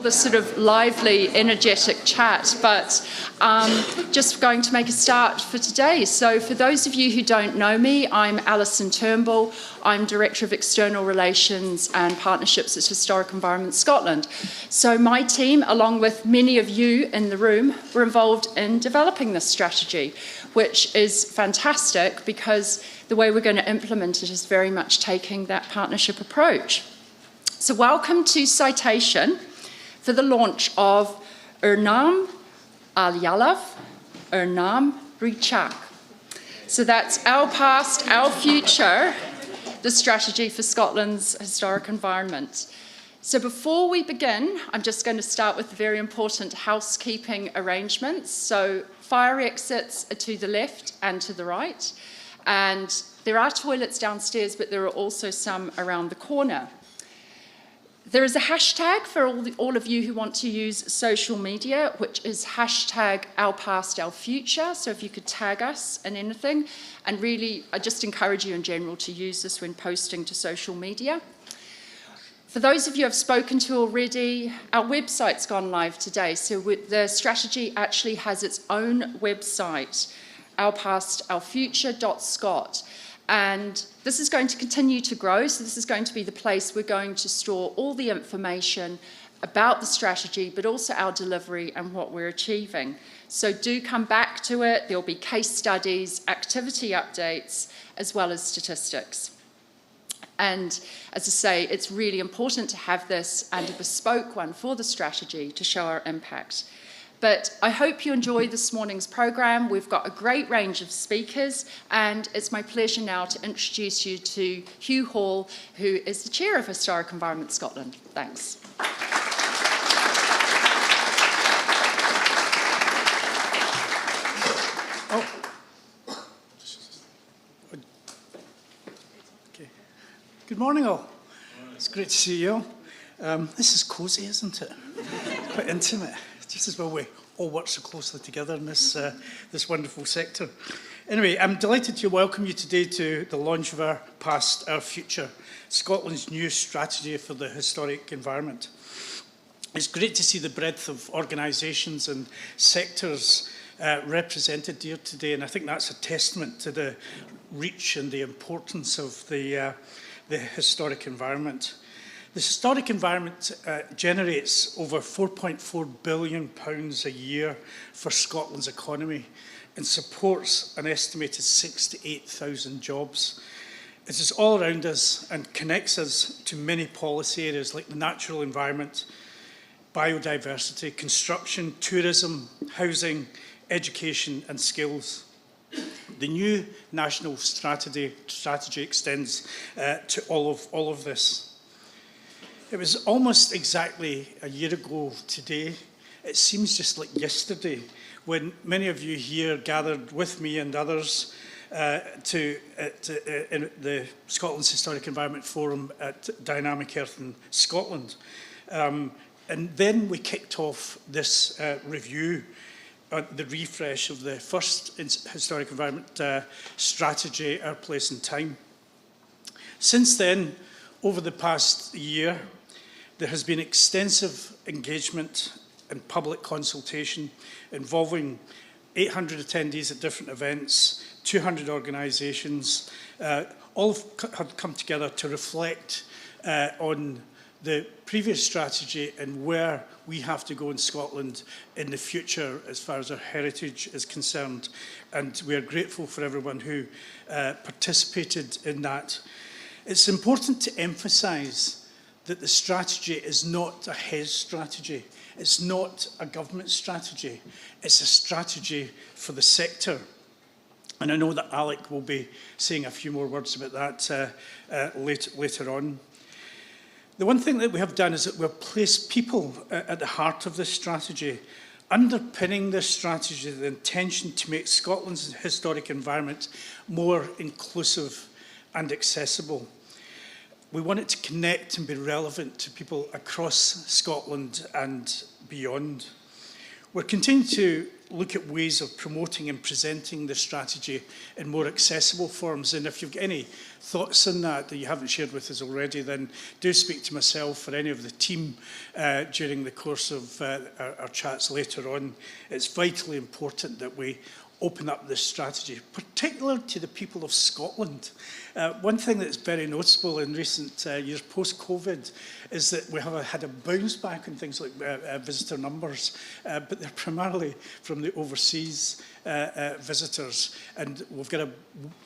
This sort of lively, energetic chat, but just going to make a start for today. So for those of you who don't know me, I'm Alison Turnbull. I'm Director of External Relations and Partnerships at Historic Environment Scotland. So my team, along with many of you in the room, were involved in developing this strategy, which is fantastic because the way we're going to implement it is very much taking that partnership approach. So welcome to Citation for the launch of Ernam Alyalav, Ernam Richak. So that's Our Past, Our Future, the strategy for Scotland's historic environment. So before we begin, I'm just going to start with the very important housekeeping arrangements. So fire exits are to the left and to the right. And there are toilets downstairs, but there are also some around the corner. There is a hashtag for all of you who want to use social media, which is hashtag Our Past, Our Future. So if you could tag us in anything, and really, I just encourage you in general to use this when posting to social media. For those of you I've spoken to already, our website's gone live today. So the strategy actually has its own website, ourpastourfuture.scot. And this is going to continue to grow, so this is going to be the place we're going to store all the information about the strategy, but also our delivery and what we're achieving. So do come back to it. There'll be case studies, activity updates, as well as statistics. And as I say, it's really important to have this and a bespoke one for the strategy to show our impact. But I hope you enjoy this morning's programme. We've got a great range of speakers, and it's my pleasure now to introduce you to Hugh Hall, who is the Chair of Historic Environment Scotland. Thanks. Okay. Good morning, all. It's great to see you all. This is cosy, isn't it? Quite intimate. Just as well we all work so closely together in this wonderful sector. Anyway, I'm delighted to welcome you today to the launch of Our Past, Our Future, Scotland's new strategy for the historic environment. It's great to see the breadth of organisations and sectors represented here today, and I think that's a testament to the reach and the importance of the historic environment. The historic environment generates over £4.4 billion a year for Scotland's economy and supports an estimated 6,000 to 8,000 jobs. It is all around us and connects us to many policy areas like the natural environment, biodiversity, construction, tourism, housing, education and skills. The new national strategy extends to all of this. It was almost exactly a year ago today. It seems just like yesterday when many of you here gathered with me and others in the Scotland's Historic Environment Forum at Dynamic Earth in Scotland. And then we kicked off this review, the refresh of the first Historic Environment strategy, Our Place and Time. Since then, over the past year, there has been extensive engagement and public consultation involving 800 attendees at different events, 200 organisations. All have come together to reflect on the previous strategy and where we have to go in Scotland in the future as far as our heritage is concerned. And we are grateful for everyone who participated in that. It's important to emphasise that the strategy is not a HES strategy. It's not a government strategy. It's a strategy for the sector. And I know that Alec will be saying a few more words about that later on. The one thing that we have done is that we've placed people at the heart of this strategy, underpinning this strategy, the intention to make Scotland's historic environment more inclusive and accessible. We want it to connect and be relevant to people across Scotland and beyond. We're continuing to look at ways of promoting and presenting the strategy in more accessible forms. And if you've got any thoughts on that you haven't shared with us already, then do speak to myself or any of the team during the course of our chats later on. It's vitally important that we open up this strategy, particularly to the people of Scotland. One thing that's very noticeable in recent years post-COVID is that we have had a bounce back in things like visitor numbers, but they're primarily from the overseas visitors, and we've got a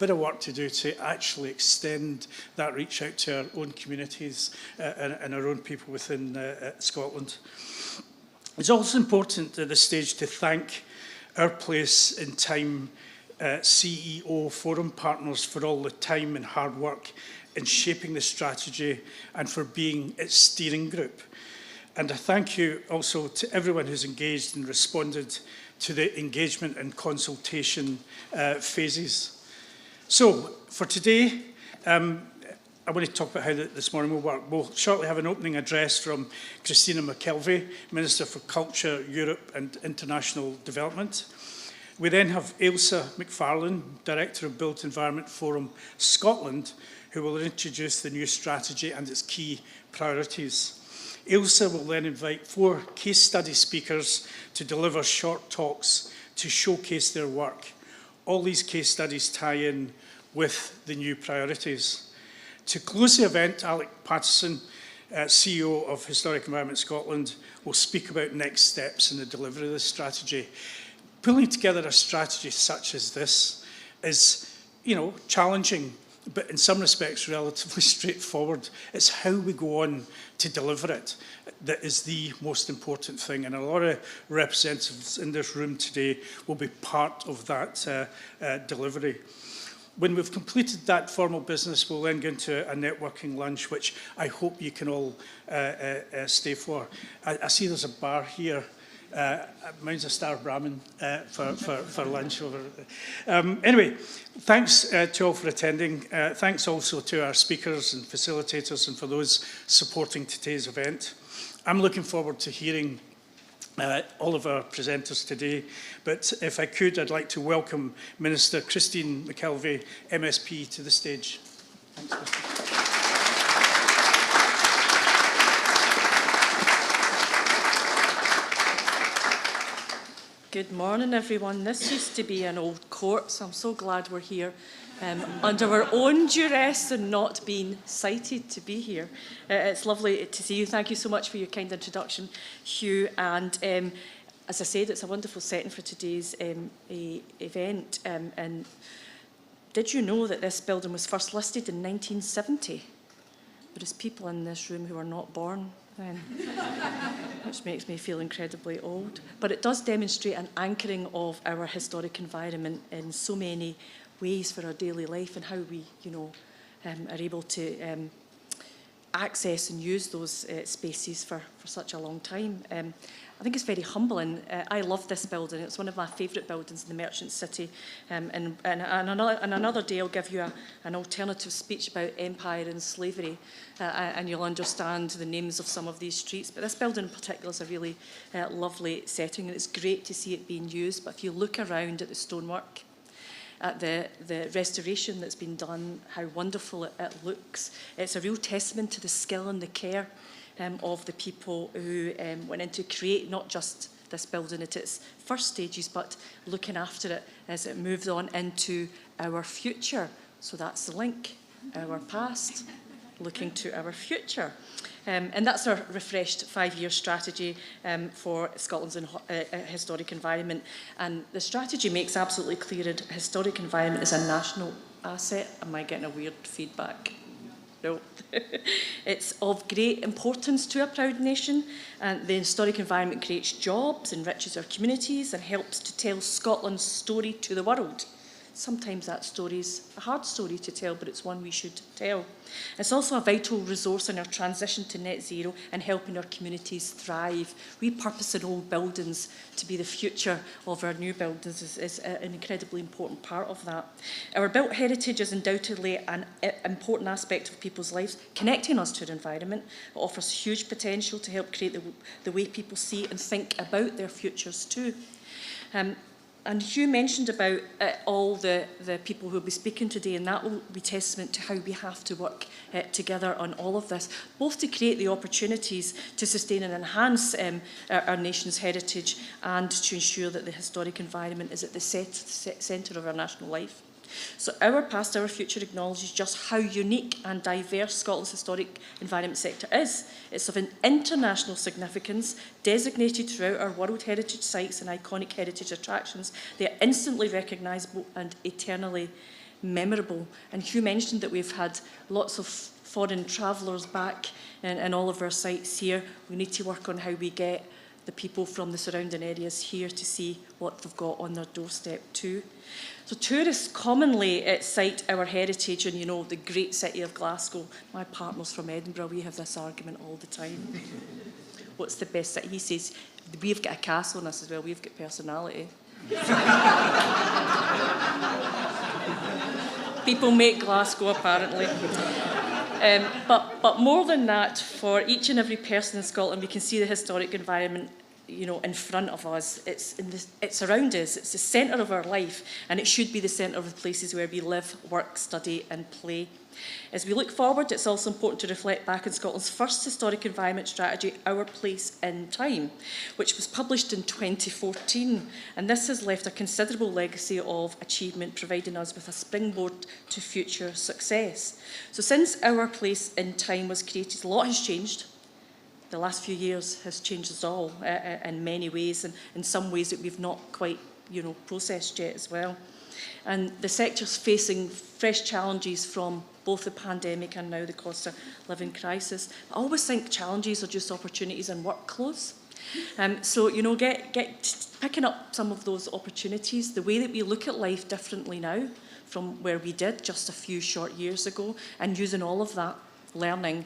bit of work to do to actually extend that reach out to our own communities and our own people within Scotland. It's also important at this stage to thank Our Place in Time CEO Forum partners for all the time and hard work in shaping the strategy and for being its steering group. And a thank you also to everyone who's engaged and responded to the engagement and consultation phases. So for today, I want to talk about how this morning will work. We'll shortly have an opening address from Christina McKelvey, Minister for Culture, Europe and International Development. We then have Ailsa McFarlane, Director of Built Environment Forum Scotland, who will introduce the new strategy and its key priorities. Ailsa will then invite 4 case study speakers to deliver short talks to showcase their work. All these case studies tie in with the new priorities. To close the event, Alec Patterson, CEO of Historic Environment Scotland, will speak about next steps in the delivery of this strategy. Pulling together a strategy such as this is, challenging, but in some respects relatively straightforward. It's how we go on to deliver it that is the most important thing. And a lot of representatives in this room today will be part of that delivery. When we've completed that formal business, we'll then go into a networking lunch, which I hope you can all stay for. I see there's a bar here. Mine's a Star Brahmin for lunch over there. Anyway, thanks to all for attending. Thanks also to our speakers and facilitators and for those supporting today's event. I'm looking forward to hearing all of our presenters today, but if I could, I'd like to welcome Minister Christine McKelvey, MSP, to the stage. Thanks, Christine. Good morning, everyone. This used to be an old court, so I'm so glad we're here under our own duress and not being cited to be here. It's lovely to see you. Thank you so much for your kind introduction, Hugh. And as I said, it's a wonderful setting for today's event. And did you know that this building was first listed in 1970? There's people in this room who were not born then, which makes me feel incredibly old. But it does demonstrate an anchoring of our historic environment in so many ways for our daily life and how we, are able to access and use those spaces for such a long time. I think it's very humbling. I love this building. It's one of my favourite buildings in the Merchant City. And another day I'll give you an alternative speech about empire and slavery, and you'll understand the names of some of these streets. But this building in particular is a really lovely setting, and it's great to see it being used. But if you look around at the stonework, at the restoration that's been done, how wonderful it looks, it's a real testament to the skill and the care of the people who went in to create not just this building at its first stages, but looking after it as it moved on into our future. So that's the link, our past, looking to our future. And that's our refreshed 5-year strategy for Scotland's historic environment. And the strategy makes absolutely clear that historic environment is a national asset. Am I getting a weird feedback? No. It's of great importance to a proud nation, and the historic environment creates jobs, enriches our communities, and helps to tell Scotland's story to the world. sometimes that story's a hard story to tell, but it's one we should tell. It's also a vital resource in our transition to net zero and helping our communities thrive. Repurposing old buildings to be the future of our new buildings is an incredibly important part of that. Our built heritage is undoubtedly an important aspect of people's lives, connecting us to our environment. It offers huge potential to help create the way people see and think about their futures too. And Hugh mentioned about all the people who will be speaking today, and that will be testament to how we have to work together on all of this, both to create the opportunities to sustain and enhance our nation's heritage and to ensure that the historic environment is at the centre of our national life. So Our Past, Our Future acknowledges just how unique and diverse Scotland's historic environment sector is. It's of an international significance, designated throughout our World Heritage sites and iconic heritage attractions. They are instantly recognisable and eternally memorable. And Hugh mentioned that we've had lots of foreign travellers back in all of our sites here. We need to work on how we get the people from the surrounding areas here to see what they've got on their doorstep too. So tourists commonly cite our heritage and, you know, the great city of Glasgow. My partner's from Edinburgh, we have this argument all the time. What's the best city? He says, we've got a castle in us as well, we've got personality. People make Glasgow, apparently. But more than that, for each and every person in Scotland, we can see the historic environment, you know, in front of us. It's around us. It's the centre of our life, and it should be the centre of the places where we live, work, study, and play. As we look forward, it's also important to reflect back on Scotland's first historic environment strategy, Our Place in Time, which was published in 2014. And this has left a considerable legacy of achievement, providing us with a springboard to future success. So since Our Place in Time was created, a lot has changed. The last few years has changed us all in many ways, and in some ways that we've not quite, you know, processed yet as well. And the sector's facing fresh challenges from both the pandemic and now the cost of living crisis. I always think challenges are just opportunities and work clothes. So, you know, picking up some of those opportunities, the way that we look at life differently now from where we did just a few short years ago, and using all of that learning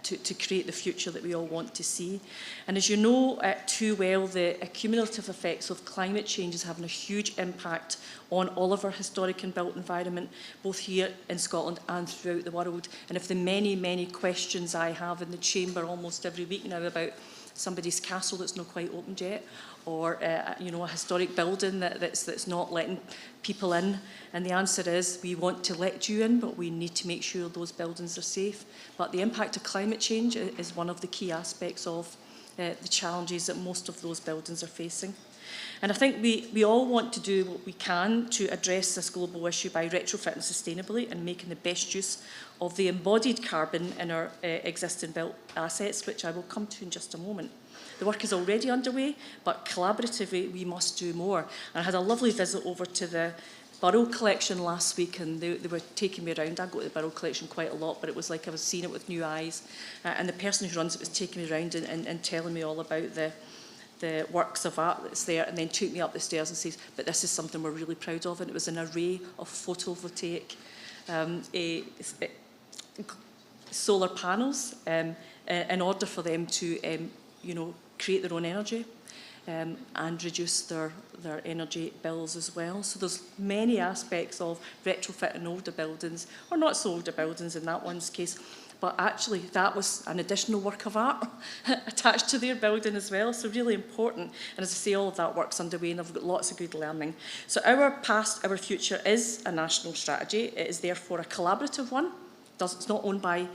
to create the future that we all want to see. And as you know too well, the cumulative effects of climate change is having a huge impact on all of our historic and built environment, both here in Scotland and throughout the world. And if the many, many questions I have in the chamber almost every week now about somebody's castle that's not quite opened yet, or you know, a historic building that's not letting people in. And the answer is, we want to let you in, but we need to make sure those buildings are safe. But the impact of climate change is one of the key aspects of the challenges that most of those buildings are facing. And I think we all want to do what we can to address this global issue by retrofitting sustainably and making the best use of the embodied carbon in our existing built assets, which I will come to in just a moment. The work is already underway, but collaboratively we must do more. And I had a lovely visit over to the Burrell collection last week, and they were taking me around. I go to the Burrell collection quite a lot, but it was like I was seeing it with new eyes. And the person who runs it was taking me around and telling me all about the works of art that's there, and then took me up the stairs and says, but this is something we're really proud of. And it was an array of photovoltaic solar panels in order for them to you know, create their own energy and reduce their energy bills as well. So there's many aspects of retrofitting older buildings, or not so older buildings in that one's case, but actually that was an additional work of art attached to their building as well, so really important. And as I say, all of that work's underway and I've got lots of good learning. So Our Past, Our Future is a national strategy. It is therefore a collaborative one. It's not owned by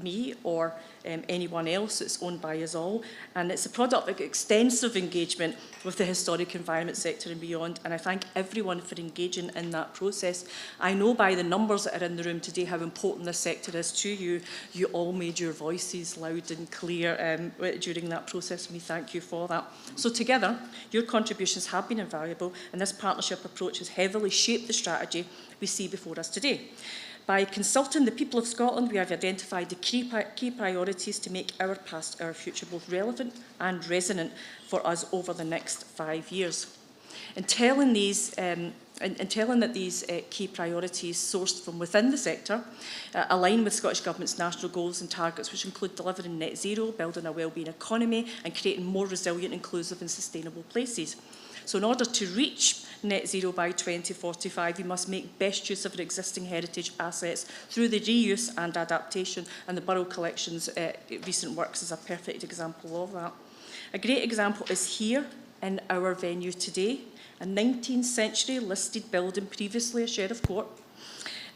me or anyone else, it's owned by us all, and it's a product of extensive engagement with the historic environment sector and beyond, and I thank everyone for engaging in that process. I know by the numbers that are in the room today how important this sector is to you. You all made your voices loud and clear during that process, and we thank you for that. So together, your contributions have been invaluable, and this partnership approach has heavily shaped the strategy we see before us today. By consulting the people of Scotland, we have identified the key priorities to make Our Past, Our Future both relevant and resonant for us over the next 5 years. In telling these In telling that these key priorities sourced from within the sector align with Scottish Government's national goals and targets, which include delivering net zero, building a wellbeing economy and creating more resilient, inclusive and sustainable places. So in order to reach net zero by 2045, we must make best use of our existing heritage assets through the reuse and adaptation, and the Borough Collection's recent works is a perfect example of that. A great example is here in our venue today, a 19th century listed building, previously a Sheriff Court,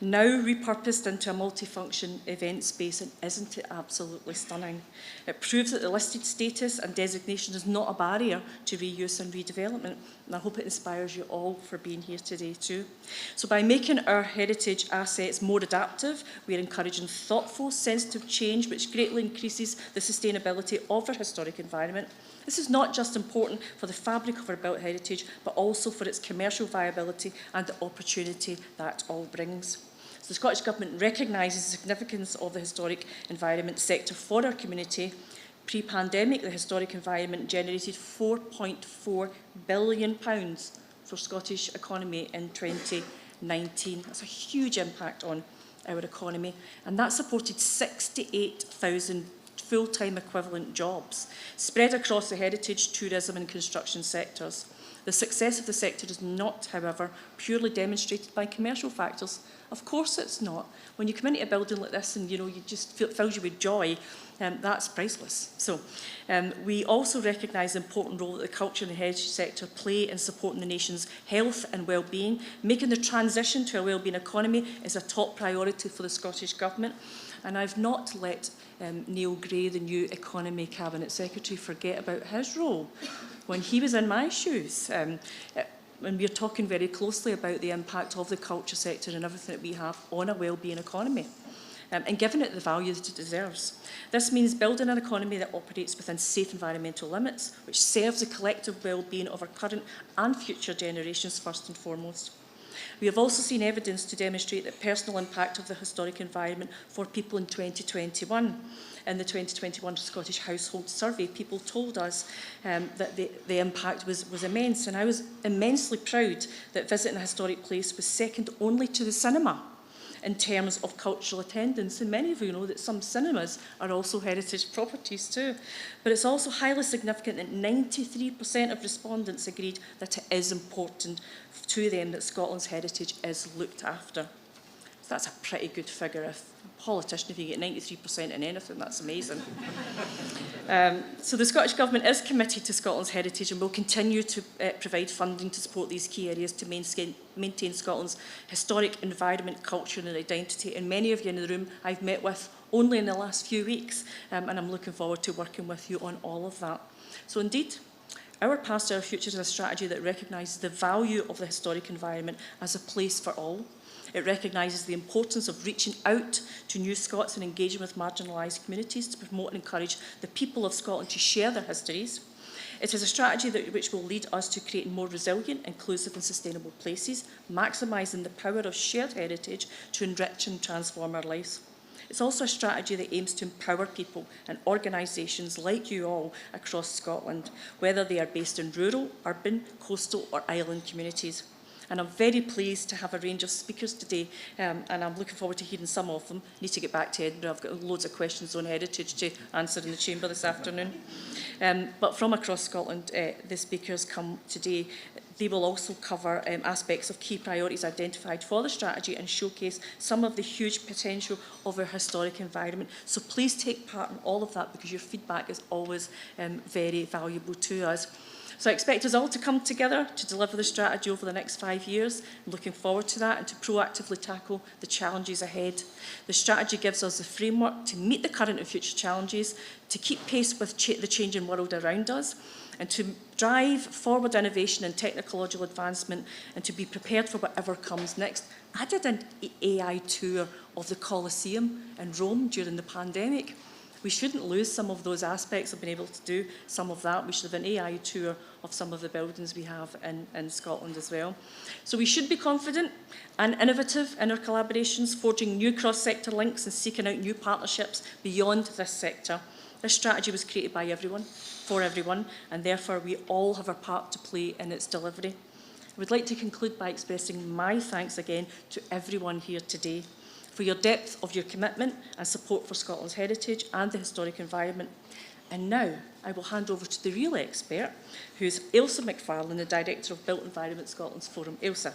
now repurposed into a multifunction event space, and isn't it absolutely stunning? It proves that the listed status and designation is not a barrier to reuse and redevelopment, and I hope it inspires you all for being here today too. So by making our heritage assets more adaptive, we are encouraging thoughtful, sensitive change which greatly increases the sustainability of our historic environment. This is not just important for the fabric of our built heritage, but also for its commercial viability and the opportunity that all brings. So the Scottish Government recognises the significance of the historic environment sector for our community. Pre-pandemic, the historic environment generated £4.4 billion for Scottish economy in 2019. That's a huge impact on our economy, and that supported 68,000 full-time equivalent jobs spread across the heritage, tourism and construction sectors. The success of the sector is not, however, purely demonstrated by commercial factors. Of course it's not. When you come into a building like this and you just fills you with joy, that's priceless. So we also recognise the important role that the culture and the heritage sector play in supporting the nation's health and well-being. Making the transition to a well-being economy is a top priority for the Scottish Government. And I've not let Neil Gray, the new Economy Cabinet Secretary, forget about his role when he was in my shoes. And we're talking very closely about the impact of the culture sector and everything that we have on a wellbeing economy, and giving it the value that it deserves. This means building an economy that operates within safe environmental limits, which serves the collective wellbeing of our current and future generations first and foremost. We have also seen evidence to demonstrate the personal impact of the historic environment for people in 2021. In the 2021 Scottish Household Survey, people told us that the impact was immense, and I was immensely proud that visiting a historic place was second only to the cinema in terms of cultural attendance. And many of you know that some cinemas are also heritage properties too. But it's also highly significant that 93% of respondents agreed that it is important to them that Scotland's heritage is looked after. So that's a pretty good figure. If a politician, if you get 93% in anything, that's amazing. So the Scottish Government is committed to Scotland's heritage and will continue to provide funding to support these key areas to maintain Scotland's historic environment, culture and identity. And many of you in the room I've met with only in the last few weeks, and I'm looking forward to working with you on all of that. So indeed, Our Past, Our Future is a strategy that recognises the value of the historic environment as a place for all. It recognises the importance of reaching out to new Scots and engaging with marginalised communities to promote and encourage the people of Scotland to share their histories. It is a strategy which will lead us to create more resilient, inclusive and sustainable places, maximising the power of shared heritage to enrich and transform our lives. It's also a strategy that aims to empower people and organisations like you all across Scotland, whether they are based in rural, urban, coastal or island communities. And I'm very pleased to have a range of speakers today, and I'm looking forward to hearing some of them. I need to get back to Edinburgh. I've got loads of questions on heritage to answer in the chamber this afternoon. But from across Scotland, the speakers come today. They will also cover aspects of key priorities identified for the strategy and showcase some of the huge potential of our historic environment. So please take part in all of that, because your feedback is always very valuable to us. So I expect us all to come together to deliver the strategy over the next 5 years. I'm looking forward to that and to proactively tackle the challenges ahead. The strategy gives us the framework to meet the current and future challenges, to keep pace with the changing world around us, and to drive forward innovation and technological advancement, and to be prepared for whatever comes next. I did an AI tour of the Colosseum in Rome during the pandemic. We shouldn't lose some of those aspects of being able to do some of that. We should have an AI tour of some of the buildings we have in Scotland as well. So we should be confident and innovative in our collaborations, forging new cross-sector links and seeking out new partnerships beyond this sector. This strategy was created by everyone, for everyone, and therefore we all have our part to play in its delivery. I would like to conclude by expressing my thanks again to everyone here today for your depth of your commitment and support for Scotland's heritage and the historic environment. And now I will hand over to the real expert, who is Ailsa McFarlane, the Director of Built Environment Scotland's Forum. Ailsa.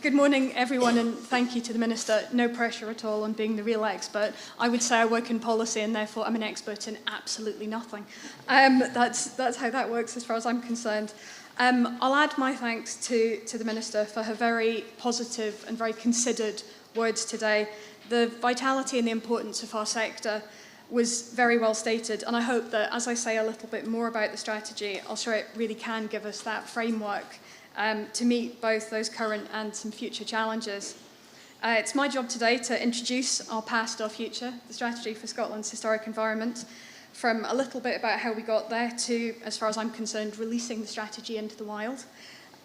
Good morning, everyone, and thank you to the Minister. No pressure at all on being the real expert. I would say I work in policy and therefore I'm an expert in absolutely nothing. That's how that works as far as I'm concerned. I'll add my thanks to the Minister for her very positive and very considered words today. The vitality and the importance of our sector was very well stated, and I hope that as I say a little bit more about the strategy, I'll show it really can give us that framework to meet both those current and some future challenges. It's my job today to introduce our past, our future, the strategy for Scotland's historic environment, from a little bit about how we got there to, as far as I'm concerned, releasing the strategy into the wild,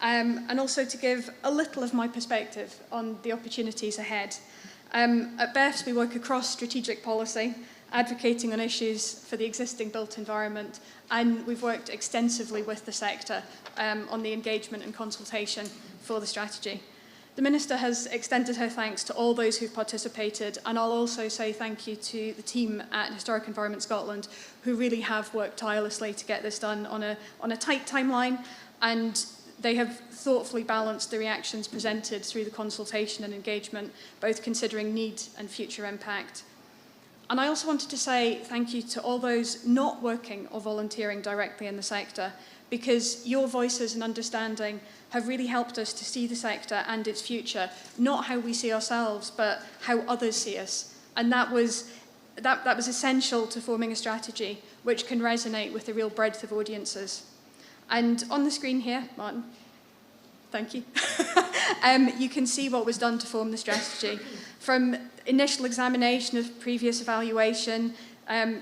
and also to give a little of my perspective on the opportunities ahead. At BEFS, we work across strategic policy, advocating on issues for the existing built environment, and we've worked extensively with the sector on the engagement and consultation for the strategy. The Minister has extended her thanks to all those who've participated, and I'll also say thank you to the team at Historic Environment Scotland, who really have worked tirelessly to get this done on a tight timeline, and they have thoughtfully balanced the reactions presented through the consultation and engagement, both considering need and future impact. And I also wanted to say thank you to all those not working or volunteering directly in the sector, because your voices and understanding have really helped us to see the sector and its future, not how we see ourselves, but how others see us. And that was essential to forming a strategy which can resonate with a real breadth of audiences. And on the screen here, Martin, thank you, you can see what was done to form the strategy. From initial examination of previous evaluation,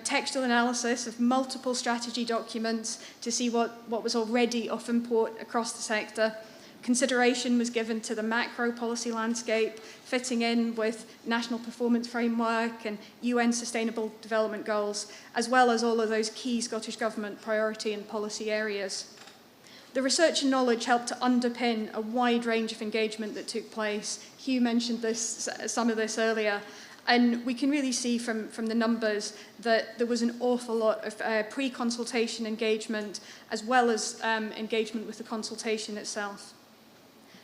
textual analysis of multiple strategy documents to see what was already of import across the sector. Consideration was given to the macro policy landscape, fitting in with national performance framework and UN Sustainable Development Goals, as well as all of those key Scottish Government priority and policy areas. The research and knowledge helped to underpin a wide range of engagement that took place. Hugh mentioned some of this earlier, and we can really see from the numbers that there was an awful lot of pre-consultation engagement, as well as engagement with the consultation itself.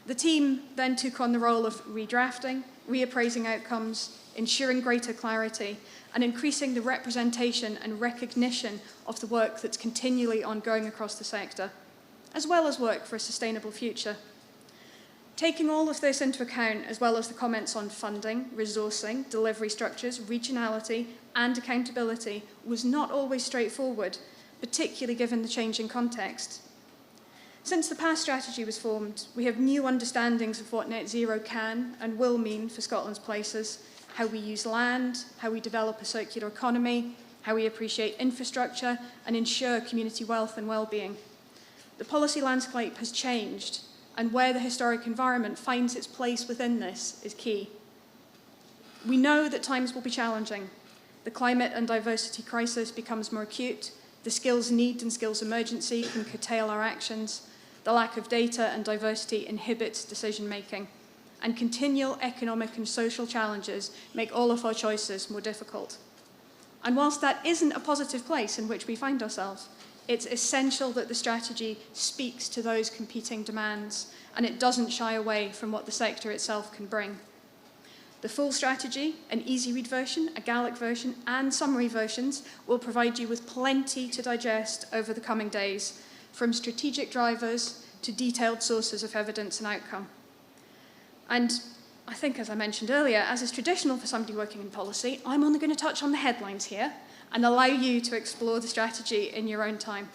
The team then took on the role of redrafting, reappraising outcomes, ensuring greater clarity, and increasing the representation and recognition of the work that's continually ongoing across the sector, as well as work for a sustainable future. Taking all of this into account, as well as the comments on funding, resourcing, delivery structures, regionality, and accountability, was not always straightforward, particularly given the changing context. Since the past strategy was formed, we have new understandings of what net zero can and will mean for Scotland's places, how we use land, how we develop a circular economy, how we appreciate infrastructure and ensure community wealth and well-being. The policy landscape has changed, and where the historic environment finds its place within this is key. We know that times will be challenging. The climate and diversity crisis becomes more acute, the skills need and skills emergency can curtail our actions, the lack of data and diversity inhibits decision-making, and continual economic and social challenges make all of our choices more difficult. And whilst that isn't a positive place in which we find ourselves, it's essential that the strategy speaks to those competing demands, and it doesn't shy away from what the sector itself can bring. The full strategy, an easy-read version, a Gaelic version, and summary versions will provide you with plenty to digest over the coming days, from strategic drivers to detailed sources of evidence and outcome. And I think, as I mentioned earlier, as is traditional for somebody working in policy, I'm only going to touch on the headlines here and allow you to explore the strategy in your own time.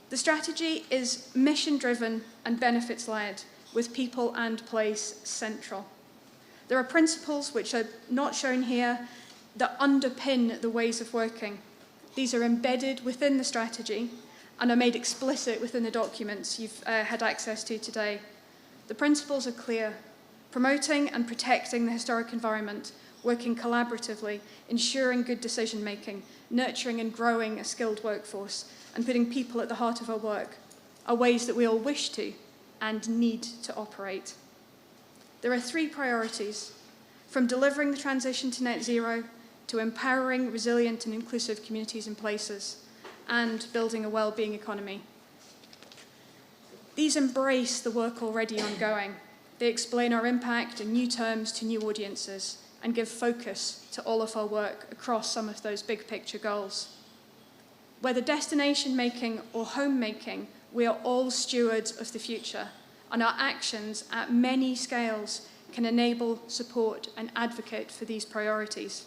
The strategy is mission-driven and benefits-led, with people and place central. There are principles which are not shown here that underpin the ways of working. These are embedded within the strategy and are made explicit within the documents you've had access to today. The principles are clear: promoting and protecting the historic environment working collaboratively, ensuring good decision making, nurturing and growing a skilled workforce, and putting people at the heart of our work are ways that we all wish to and need to operate. There are 3 priorities, from delivering the transition to net zero, to empowering resilient and inclusive communities and places, and building a well-being economy. These embrace the work already ongoing. They explain our impact in new terms to new audiences and give focus to all of our work across some of those big picture goals. Whether destination making or home making, we are all stewards of the future, and our actions at many scales can enable, support, and advocate for these priorities.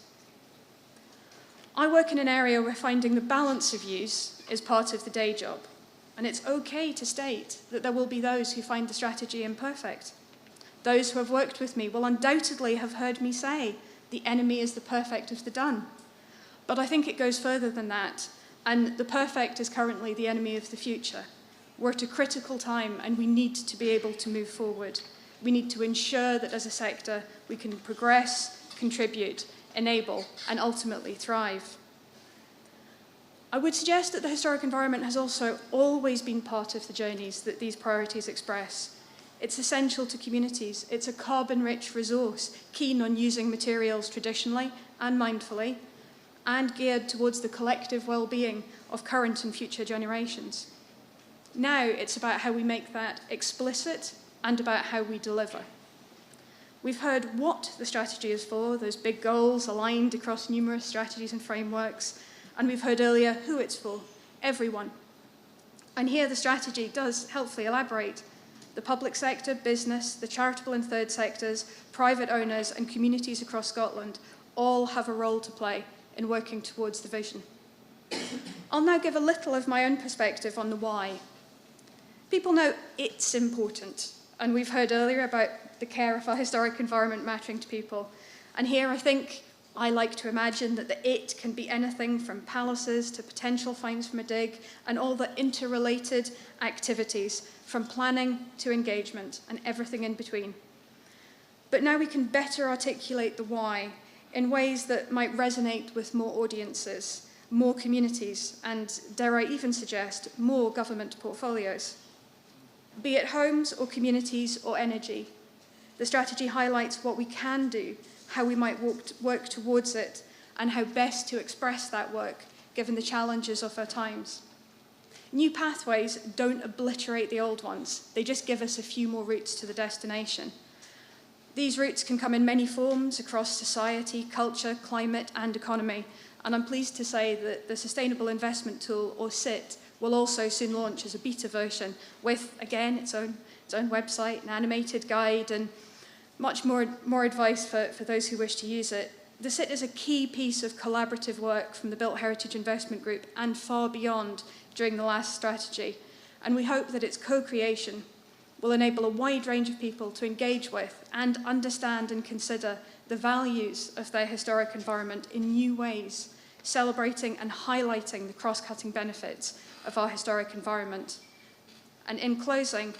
I work in an area where finding the balance of use is part of the day job, and it's okay to state that there will be those who find the strategy imperfect. Those who have worked with me will undoubtedly have heard me say, the enemy is the perfect of the done. But I think it goes further than that, and the perfect is currently the enemy of the future. We're at a critical time, and we need to be able to move forward. We need to ensure that as a sector, we can progress, contribute, enable, and ultimately thrive. I would suggest that the historic environment has also always been part of the journeys that these priorities express. It's essential to communities. It's a carbon-rich resource, keen on using materials traditionally and mindfully, and geared towards the collective well-being of current and future generations. Now it's about how we make that explicit and about how we deliver. We've heard what the strategy is for, those big goals aligned across numerous strategies and frameworks, and we've heard earlier who it's for, everyone. And here the strategy does helpfully elaborate. The public sector, business, the charitable and third sectors, private owners and communities across Scotland all have a role to play in working towards the vision. I'll now give a little of my own perspective on the why. People know it's important, and we've heard earlier about the care of our historic environment mattering to people. And here I like to imagine that the it can be anything from palaces to potential fines from a dig and all the interrelated activities from planning to engagement and everything in between. But now we can better articulate the why in ways that might resonate with more audiences, more communities, and dare I even suggest, more government portfolios. Be it homes or communities or energy, the strategy highlights what we can do, how we might work towards it, and how best to express that work given the challenges of our times. New pathways don't obliterate the old ones, they just give us a few more routes to the destination. These routes can come in many forms across society, culture, climate, and economy, and I'm pleased to say that the Sustainable Investment Tool, or SIT, will also soon launch as a beta version with, again, its own website, an animated guide, and much more advice for those who wish to use it. The SIT is a key piece of collaborative work from the Built Heritage Investment Group and far beyond during the last strategy, and we hope that its co-creation will enable a wide range of people to engage with and understand and consider the values of their historic environment in new ways, celebrating and highlighting the cross-cutting benefits of our historic environment. And in closing,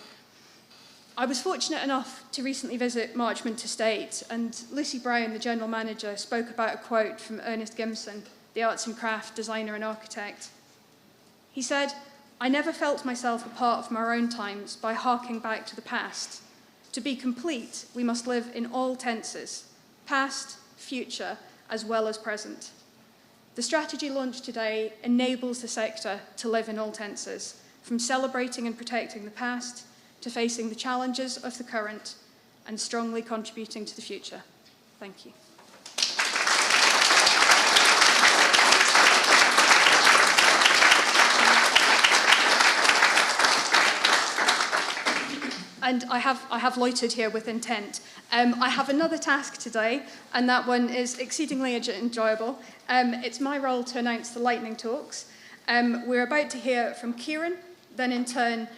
I was fortunate enough to recently visit Marchmont Estate, and Lucy Brown, the General Manager, spoke about a quote from Ernest Gimson, the arts and craft designer and architect. He said, "I never felt myself a part of my own times by harking back to the past. To be complete, we must live in all tenses, past, future, as well as present." The strategy launched today enables the sector to live in all tenses, from celebrating and protecting the past to facing the challenges of the current and strongly contributing to the future. Thank you. And I have loitered here with intent. I have another task today, and that one is exceedingly enjoyable. It's my role to announce the lightning talks. We're about to hear from Kieran, then in turn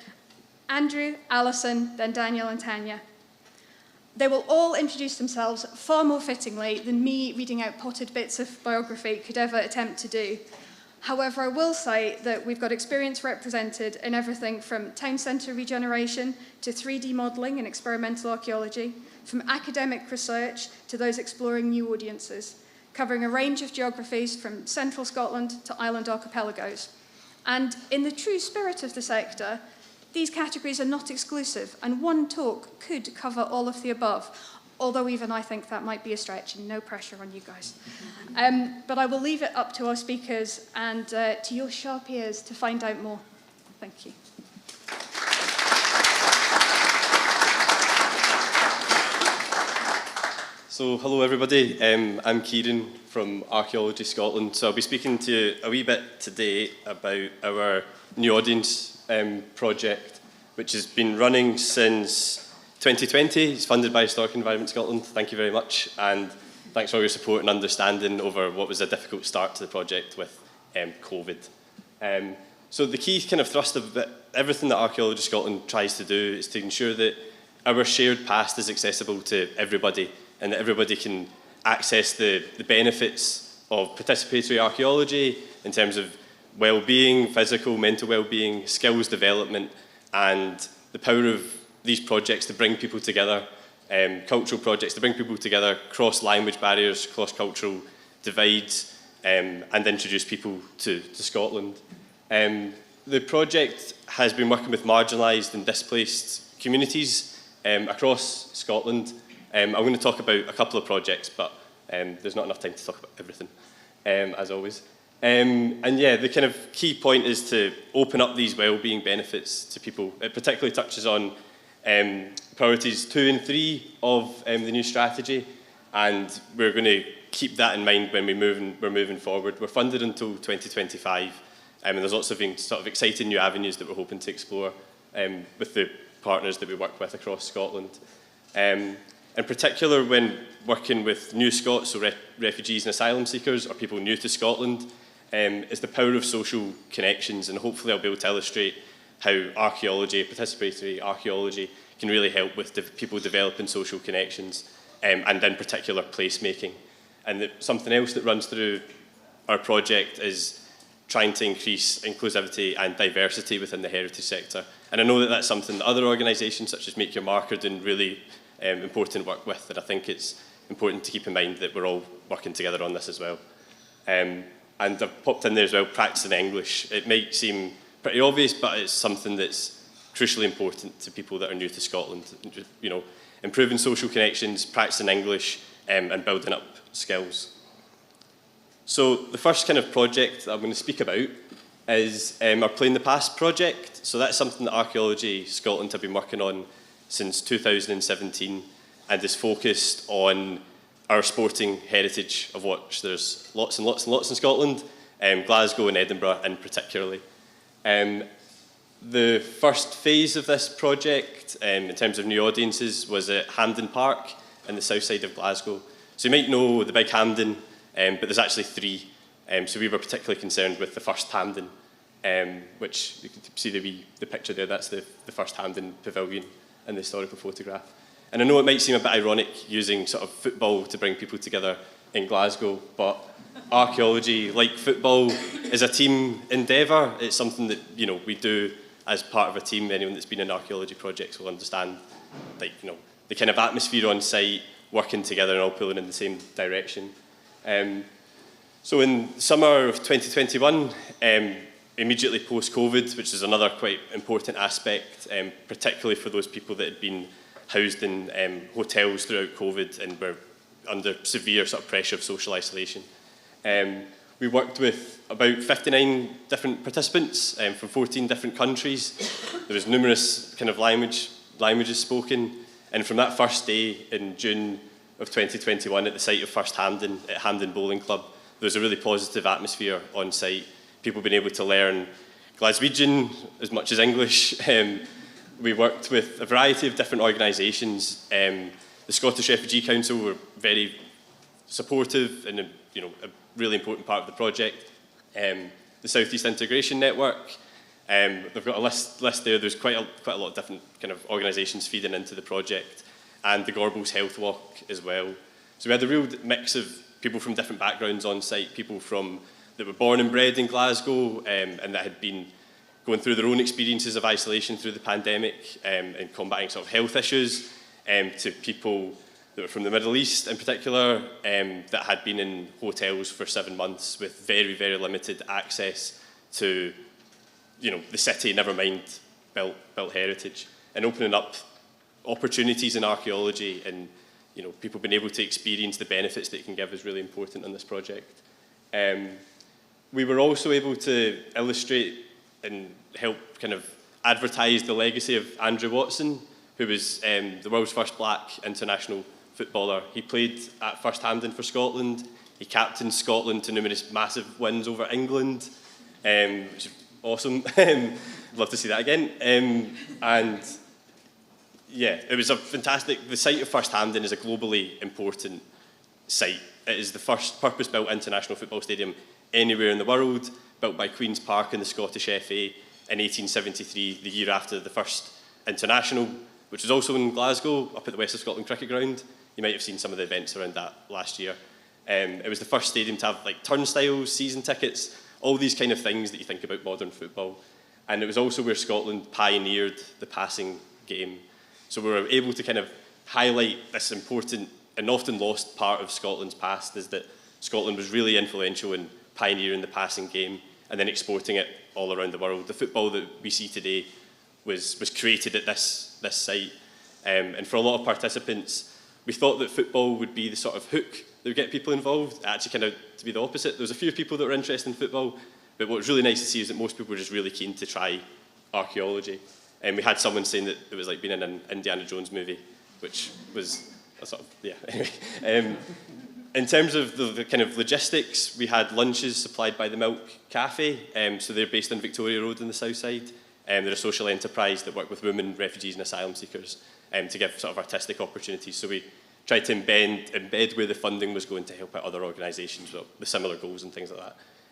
Andrew, Alison, then Daniel and Tanya. They will all introduce themselves far more fittingly than me reading out potted bits of biography could ever attempt to do. However, I will say that we've got experience represented in everything from town centre regeneration to 3D modelling and experimental archaeology, from academic research to those exploring new audiences, covering a range of geographies from central Scotland to island archipelagos. And in the true spirit of the sector, these categories are not exclusive, and one talk could cover all of the above, although even I think that might be a stretch, and no pressure on you guys. But I will leave it up to our speakers and to your sharp ears to find out more. Thank you. So, hello everybody, I'm Kieran from Archaeology Scotland. So I'll be speaking to you a wee bit today about our New Audience project, which has been running since 2020. It's funded by Historic Environment Scotland. Thank you very much, and thanks for all your support and understanding over what was a difficult start to the project with COVID. So the key kind of thrust of everything that Archaeology Scotland tries to do is to ensure that our shared past is accessible to everybody, and that everybody can access the benefits of participatory archaeology in terms of well-being, physical, mental well-being, skills development, and the power of these projects to bring people together, cultural projects to bring people together, cross language barriers, cross-cultural divides, and introduce people to Scotland. The project has been working with marginalised and displaced communities across Scotland. I'm going to talk about a couple of projects, but there's not enough time to talk about everything, as always. And yeah, the kind of key point is to open up these well-being benefits to people. It particularly touches on priorities 2 and 3 of the new strategy, and we're going to keep that in mind when we're moving forward. We're funded until 2025, and there's lots of sort of exciting new avenues that we're hoping to explore with the partners that we work with across Scotland. In particular, when working with new Scots, so refugees and asylum seekers, or people new to Scotland, is the power of social connections, and hopefully I'll be able to illustrate how archaeology, participatory archaeology, can really help with people developing social connections, and in particular placemaking. And something else that runs through our project is trying to increase inclusivity and diversity within the heritage sector. And I know that that's something that other organisations such as Make Your Mark are doing really important work with, and I think it's important to keep in mind that we're all working together on this as well. And I've popped in there as well, practicing English. It might seem pretty obvious, but it's something that's crucially important to people that are new to Scotland. You know, improving social connections, practicing English, and building up skills. So the first kind of project that I'm going to speak about is our Play in the Past project. So that's something that Archaeology Scotland have been working on since 2017, and is focused on our sporting heritage, of which there's lots and lots and lots in Scotland, Glasgow and Edinburgh in particularly. The first phase of this project, in terms of new audiences, was at Hampden Park in the south side of Glasgow. So you might know the big Hampden, but there's actually 3. So we were particularly concerned with the first Hampden, which you can see the picture there, that's the first Hampden Pavilion in the historical photograph. And I know it might seem a bit ironic using sort of football to bring people together in Glasgow, but archaeology, like football, is a team endeavour. It's something that, you know, we do as part of a team. Anyone that's been in archaeology projects will understand, like, you know, the kind of atmosphere on site, working together and all pulling in the same direction. So in summer of 2021, immediately post-COVID, which is another quite important aspect, particularly for those people that had been housed in hotels throughout COVID and were under severe sort of pressure of social isolation. We worked with about 59 different participants from 14 different countries. There was numerous kind of languages spoken, and from that first day in June of 2021 at the site of First Hampden, at Hampden Bowling Club, there was a really positive atmosphere on site. People being able to learn Glaswegian as much as English. We worked with a variety of different organisations. The Scottish Refugee Council were very supportive and a really important part of the project. The South East Integration Network. They've got a list there. There's quite a lot of different kind of organisations feeding into the project, and the Gorbals Health Walk as well. So we had a real mix of people from different backgrounds on site, people that were born and bred in Glasgow, and that had been going through their own experiences of isolation through the pandemic, and combating sort of health issues, to people that were from the Middle East in particular, that had been in hotels for 7 months with very, very limited access to, the city, never mind built heritage, and opening up opportunities in archaeology and, people being able to experience the benefits that it can give is really important on this project. We were also able to illustrate and help kind of advertise the legacy of Andrew Watson, who was the world's first black international footballer. He played at First Hampden for Scotland. He captained Scotland to numerous massive wins over England, which is awesome. I'd love to see that again. And yeah, it was a fantastic. The site of First Hampden is a globally important site. It is the first purpose-built international football stadium anywhere in the world, built by Queen's Park and the Scottish FA in 1873, the year after the first international, which was also in Glasgow, up at the West of Scotland Cricket Ground. You might have seen some of the events around that last year. It was the first stadium to have turnstiles, season tickets, all these kind of things that you think about modern football. And it was also where Scotland pioneered the passing game. So we were able to kind of highlight this important and often lost part of Scotland's past, is that Scotland was really influential in pioneering the passing game and then exporting it all around the world. The football that we see today was created at this site. And for a lot of participants, we thought that football would be the sort of hook that would get people involved. It actually kind of to be the opposite. There was a few people that were interested in football, but what was really nice to see is that most people were just really keen to try archaeology. And we had someone saying that it was like being in an Indiana Jones movie, which was a sort of, yeah, anyway. In terms of the kind of logistics, we had lunches supplied by the Milk Cafe. So they're based on Victoria Road in the south side. They're a social enterprise that work with women, refugees and asylum seekers to give sort of artistic opportunities. So we tried to embed where the funding was going to help out other organisations with similar goals and things like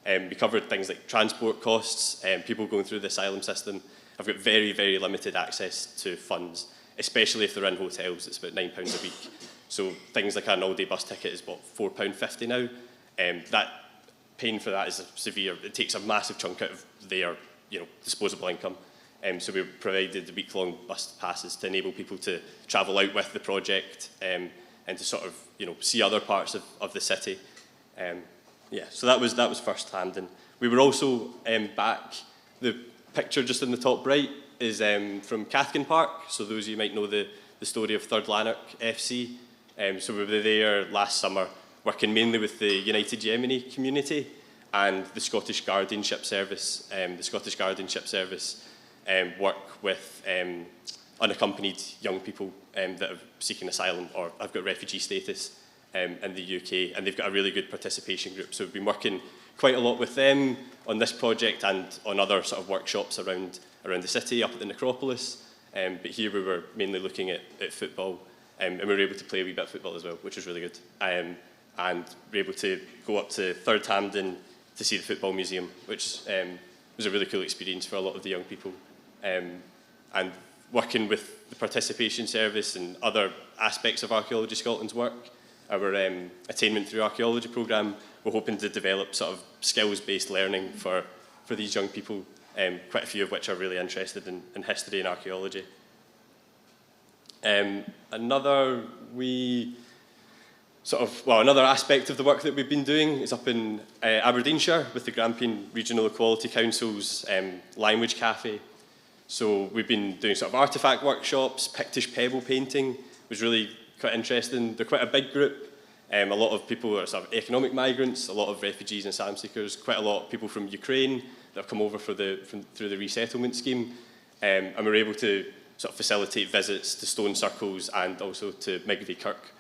that. We covered things like transport costs. People going through the asylum system have got very, very limited access to funds, especially if they're in hotels. It's about £9 a week. So things like an all-day bus ticket is what, £4.50 now. That paying for that is severe. It takes a massive chunk out of their, disposable income. So we provided the week-long bus passes to enable people to travel out with the project and to sort of, see other parts of the city. So that was First Hampden. We were also back. The picture just in the top right is from Cathkin Park. So those of you might know the story of Third Lanark FC. So we were there last summer, working mainly with the United Yemeni community and the Scottish Guardianship Service. The Scottish Guardianship Service work with unaccompanied young people that are seeking asylum or have got refugee status in the UK, and they've got a really good participation group. So we've been working quite a lot with them on this project and on other sort of workshops around the city, up at the Necropolis. But here we were mainly looking at football. And we were able to play a wee bit of football as well, which was really good. And we were able to go up to Third Hampden to see the Football Museum, which was a really cool experience for a lot of the young people. And working with the Participation Service and other aspects of Archaeology Scotland's work, our Attainment Through Archaeology programme, we're hoping to develop sort of skills-based learning for these young people, quite a few of which are really interested in history and archaeology. Another aspect of the work that we've been doing is up in Aberdeenshire with the Grampian Regional Equality Council's Language Cafe. So we've been doing sort of artefact workshops. Pictish pebble painting was really quite interesting. They're quite a big group. A lot of people are sort of economic migrants, a lot of refugees and asylum seekers, quite a lot of people from Ukraine that have come over through the resettlement scheme. And we're able to sort of facilitate visits to stone circles and also to Migvie Kirk,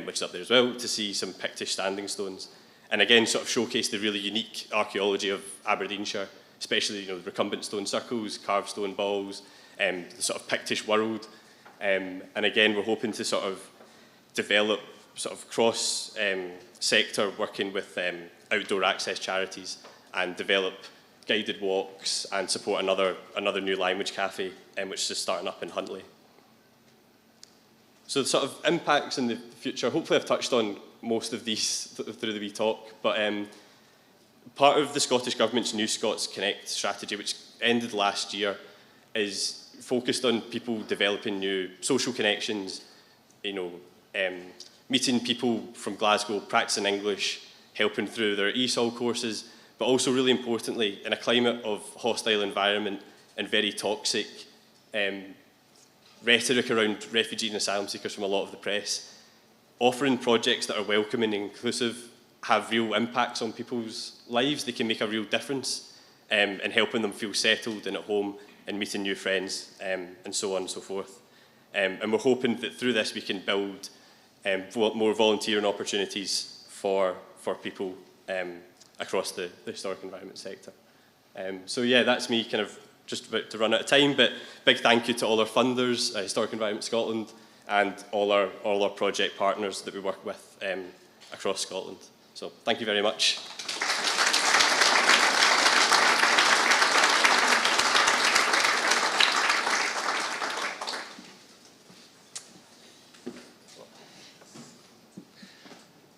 which is up there as well, to see some Pictish standing stones. And again, sort of showcase the really unique archaeology of Aberdeenshire, especially the recumbent stone circles, carved stone balls, the sort of Pictish world. And again, we're hoping to sort of develop sort of cross-sector working with outdoor access charities and develop guided walks and support another new language cafe, which is starting up in Huntly. So the sort of impacts in the future, hopefully I've touched on most of these through the wee talk, but part of the Scottish Government's New Scots Connect strategy, which ended last year, is focused on people developing new social connections, meeting people from Glasgow, practicing English, helping through their ESOL courses, but also really importantly, in a climate of hostile environment and very toxic rhetoric around refugees and asylum seekers from a lot of the press, offering projects that are welcoming and inclusive have real impacts on people's lives. They can make a real difference in helping them feel settled and at home and meeting new friends and so on and so forth. And we're hoping that through this we can build more volunteering opportunities for people across the historic environment sector. So yeah, that's me kind of just about to run out of time, but big thank you to all our funders, Historic Environment Scotland, and all our project partners that we work with across Scotland. So thank you very much.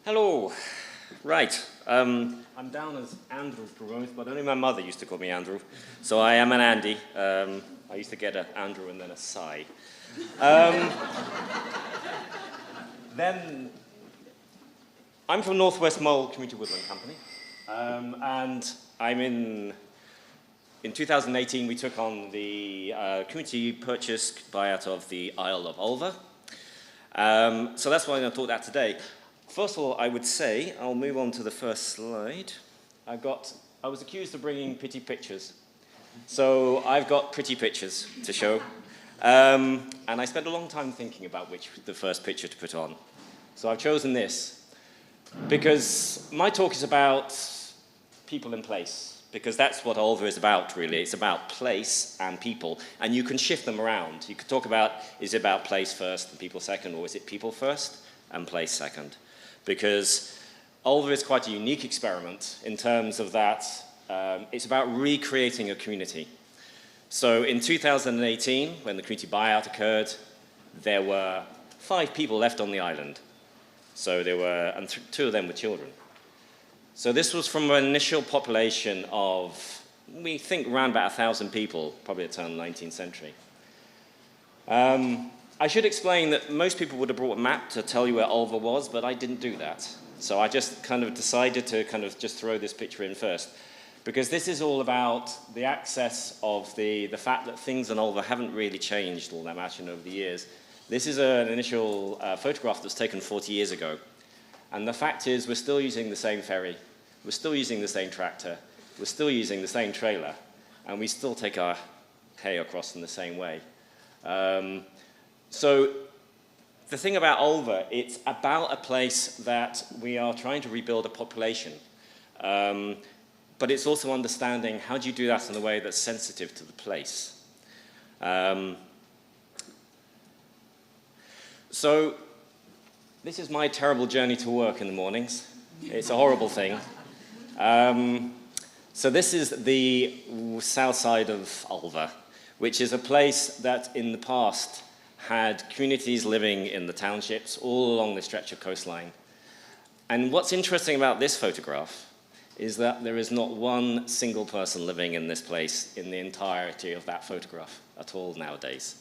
Hello. Right. I'm down as Andrew Provost, but only my mother used to call me Andrew. So I am an Andy. I used to get an Andrew and then a Sai. Then I'm from Northwest Mull Community Woodland Company. And I'm in 2018, we took on the community purchase buyout of the Isle of Ulva. So that's why I'm going to talk about today. First of all, I would say, I'll move on to the first slide. I was accused of bringing pretty pictures. So I've got pretty pictures to show. And I spent a long time thinking about the first picture to put on. So I've chosen this because my talk is about people in place, because that's what Ulva is about, really. It's about place and people, and you can shift them around. You could talk about, is it about place first and people second, or is it people first and place second? Because Ulva is quite a unique experiment in terms of that it's about recreating a community. So in 2018, when the community buyout occurred, there were 5 people left on the island. So there were, and 2 of them were children. So this was from an initial population of, we think, around about 1,000 people, probably at the turn of the 19th century. I should explain that most people would have brought a map to tell you where Ulva was, but I didn't do that. So I just kind of decided to kind of just throw this picture in first, because this is all about the access of the fact that things in Ulva haven't really changed all that much over the years. This is an initial photograph that's taken 40 years ago. And the fact is, we're still using the same ferry, we're still using the same tractor, we're still using the same trailer, and we still take our hay across in the same way. So the thing about Ulva, it's about a place that we are trying to rebuild a population. But it's also understanding how do you do that in a way that's sensitive to the place. So this is my terrible journey to work in the mornings. It's a horrible thing. So this is the south side of Ulva, which is a place that in the past had communities living in the townships all along the stretch of coastline. And what's interesting about this photograph is that there is not one single person living in this place in the entirety of that photograph at all nowadays.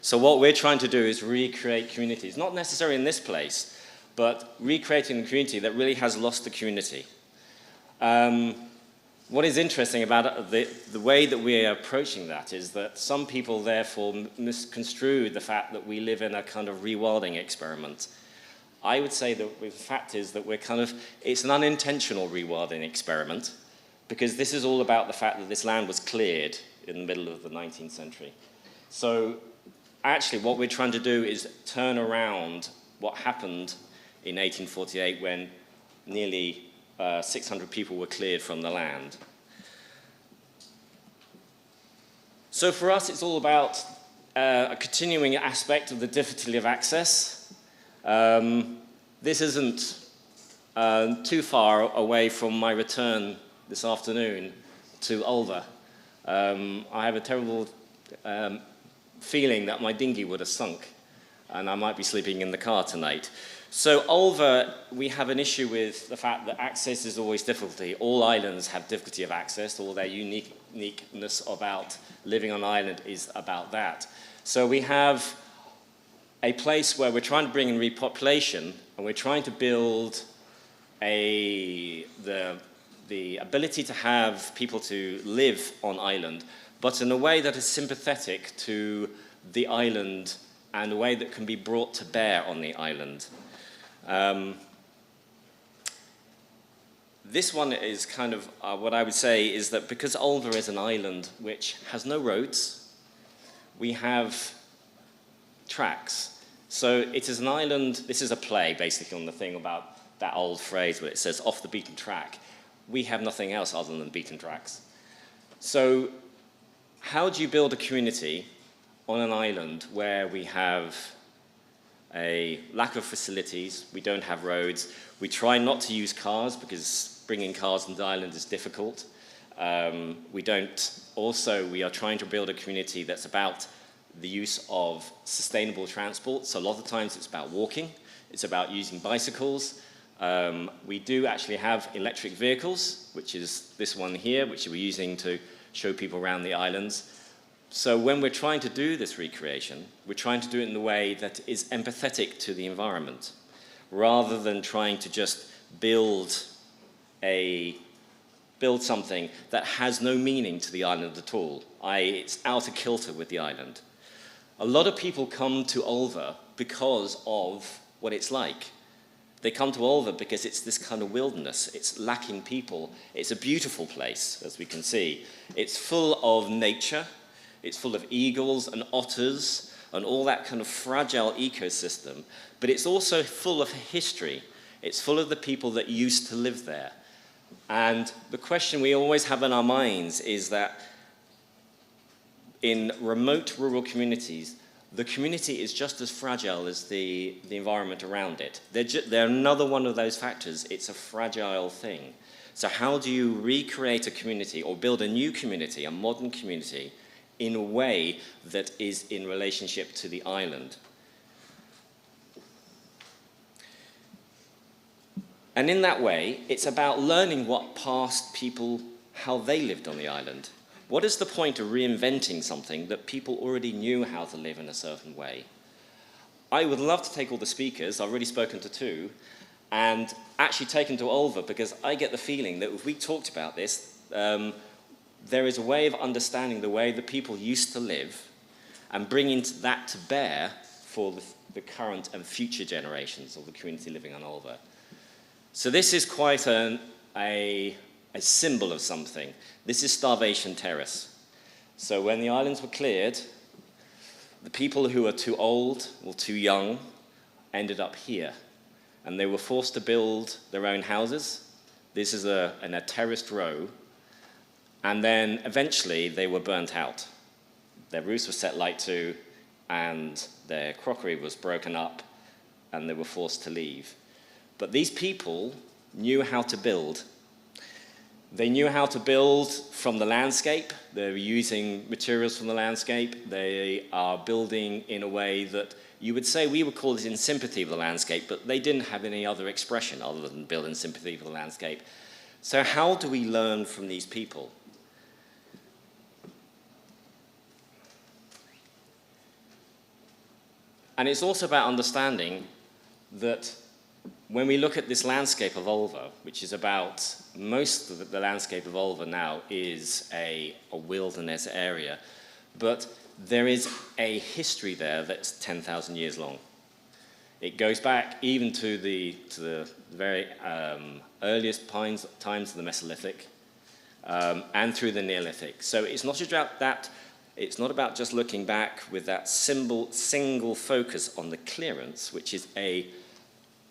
So what we're trying to do is recreate communities, not necessarily in this place, but recreating a community that really has lost the community. What is interesting about the way that we are approaching that is that some people therefore misconstrue the fact that we live in a kind of rewilding experiment. I would say that the fact is that it's an unintentional rewilding experiment, because this is all about the fact that this land was cleared in the middle of the 19th century. So actually what we're trying to do is turn around what happened in 1848 when nearly 600 people were cleared from the land. So for us, it's all about a continuing aspect of the difficulty of access. This isn't too far away from my return this afternoon to Ulva. I have a terrible feeling that my dinghy would have sunk and I might be sleeping in the car tonight. So Ulva, we have an issue with the fact that access is always difficulty. All islands have difficulty of access. All their uniqueness about living on an island is about that. So we have a place where we're trying to bring in repopulation, and we're trying to build the ability to have people to live on island, but in a way that is sympathetic to the island and a way that can be brought to bear on the island. This one is kind of what I would say is that because Ulva is an island which has no roads, we have tracks. So it is an island, this is a play basically on the thing about that old phrase where it says off the beaten track. We have nothing else other than beaten tracks. So how do you build a community on an island where we have a lack of facilities, we don't have roads, we try not to use cars because bringing cars on the island is difficult. We are trying to build a community that's about the use of sustainable transport. So a lot of times it's about walking, it's about using bicycles. We do actually have electric vehicles, which is this one here, which we're using to show people around the islands. So when we're trying to do this recreation, we're trying to do it in a way that is empathetic to the environment, rather than trying to just build something that has no meaning to the island at all. It's out of kilter with the island. A lot of people come to Ulva because of what it's like. They come to Ulva because it's this kind of wilderness. It's lacking people. It's a beautiful place, as we can see. It's full of nature. It's full of eagles and otters and all that kind of fragile ecosystem. But it's also full of history. It's full of the people that used to live there. And the question we always have in our minds is that in remote rural communities, the community is just as fragile as the environment around it. They're another one of those factors. It's a fragile thing. So how do you recreate a community or build a new community, a modern community, in a way that is in relationship to the island? And in that way, it's about learning what past people, how they lived on the island. What is the point of reinventing something that people already knew how to live in a certain way? I would love to take all the speakers, I've already spoken to 2, and actually take them to Ulva, because I get the feeling that if we talked about this, there is a way of understanding the way the people used to live and bringing that to bear for the current and future generations of the community living on Ulva. So this is quite a symbol of something. This is Starvation Terrace. So when the islands were cleared, the people who were too old or too young ended up here. And they were forced to build their own houses. This is a terraced row. And then eventually they were burnt out. Their roofs were set light to, and their crockery was broken up, and they were forced to leave. But these people knew how to build. They knew how to build from the landscape. They were using materials from the landscape. They are building in a way that you would say we would call it in sympathy with the landscape, but they didn't have any other expression other than build in sympathy with the landscape. So how do we learn from these people? And it's also about understanding that when we look at this landscape of Ulva, which is about, most of the landscape of Ulva now is a wilderness area, but there is a history there that's 10,000 years long. It goes back even to the very earliest times of the Mesolithic and through the Neolithic. So it's not about that. It's not about just looking back with that single focus on the clearance, which is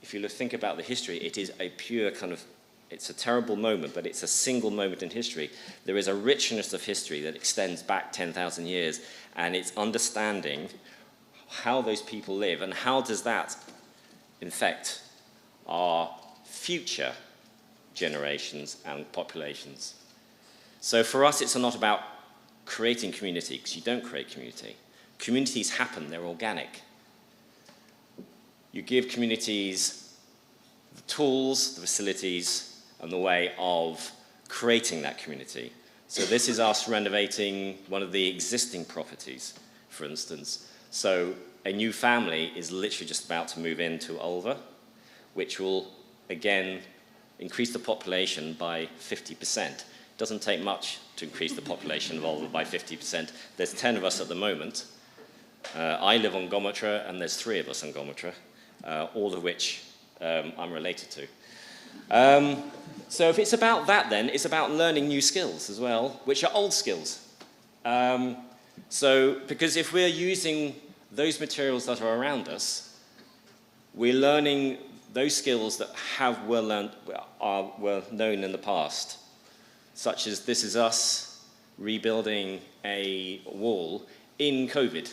if you think about the history, it is a pure kind of, it's a terrible moment, but it's a single moment in history. There is a richness of history that extends back 10,000 years, and it's understanding how those people live and how does that infect our future generations and populations. So for us, it's not about creating community, because you don't create community. Communities happen, they're organic. You give communities the tools, the facilities, and the way of creating that community. So this is us renovating one of the existing properties, for instance. So a new family is literally just about to move into Ulva, which will, again, increase the population by 50%. Doesn't take much to increase the population of Ulva by 50%. There's 10 of us at the moment. I live on Gomatra, and there's 3 of us on Gomatra, all of which I'm related to. So if it's about that, then it's about learning new skills as well, which are old skills. Because if we're using those materials that are around us, we're learning those skills that were known in the past, such as this is us rebuilding a wall in COVID,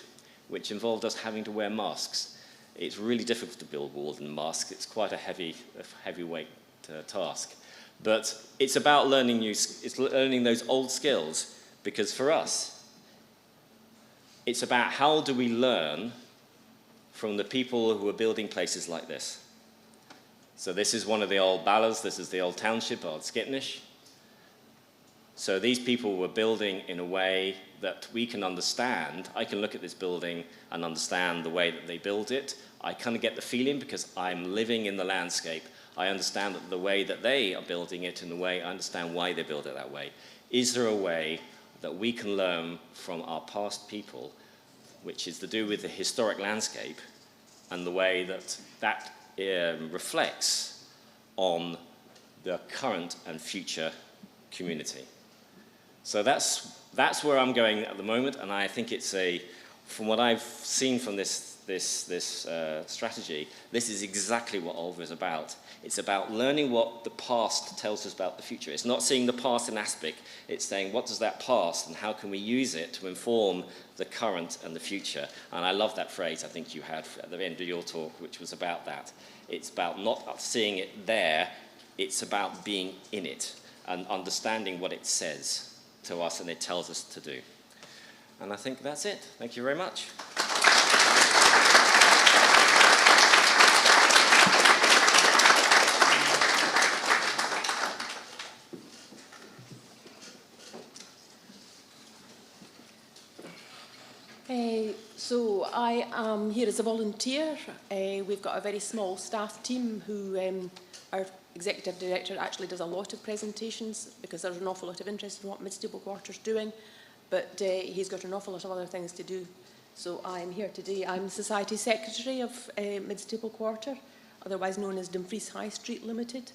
which involved us having to wear masks. It's really difficult to build walls in masks. It's quite a heavyweight task. But it's about learning learning those old skills, because for us, it's about how do we learn from the people who are building places like this. So this is one of the old Ballas. This is the old township, old Skitnish. So these people were building in a way that we can understand. I can look at this building and understand the way that they built it. I kind of get the feeling because I'm living in the landscape. I understand that the way that they are building it in the way, I understand why they build it that way. Is there a way that we can learn from our past people, which is to do with the historic landscape and the way that that reflects on the current and future community? So that's where I'm going at the moment, and I think it's from what I've seen from this strategy, this is exactly what Ulva is about. It's about learning what the past tells us about the future. It's not seeing the past in aspect. It's saying, what does that past and how can we use it to inform the current and the future? And I love that phrase I think you had at the end of your talk, which was about that. It's about not seeing it there. It's about being in it and understanding what it says to us and it tells us to do. And I think that's it. Thank you very much. So I am here as a volunteer. We've got a very small staff team who our executive director actually does a lot of presentations because there's an awful lot of interest in what Midstable Quarter's doing, but he's got an awful lot of other things to do. So I'm here today. I'm the Society Secretary of Midstable Quarter, otherwise known as Dumfries High Street Limited.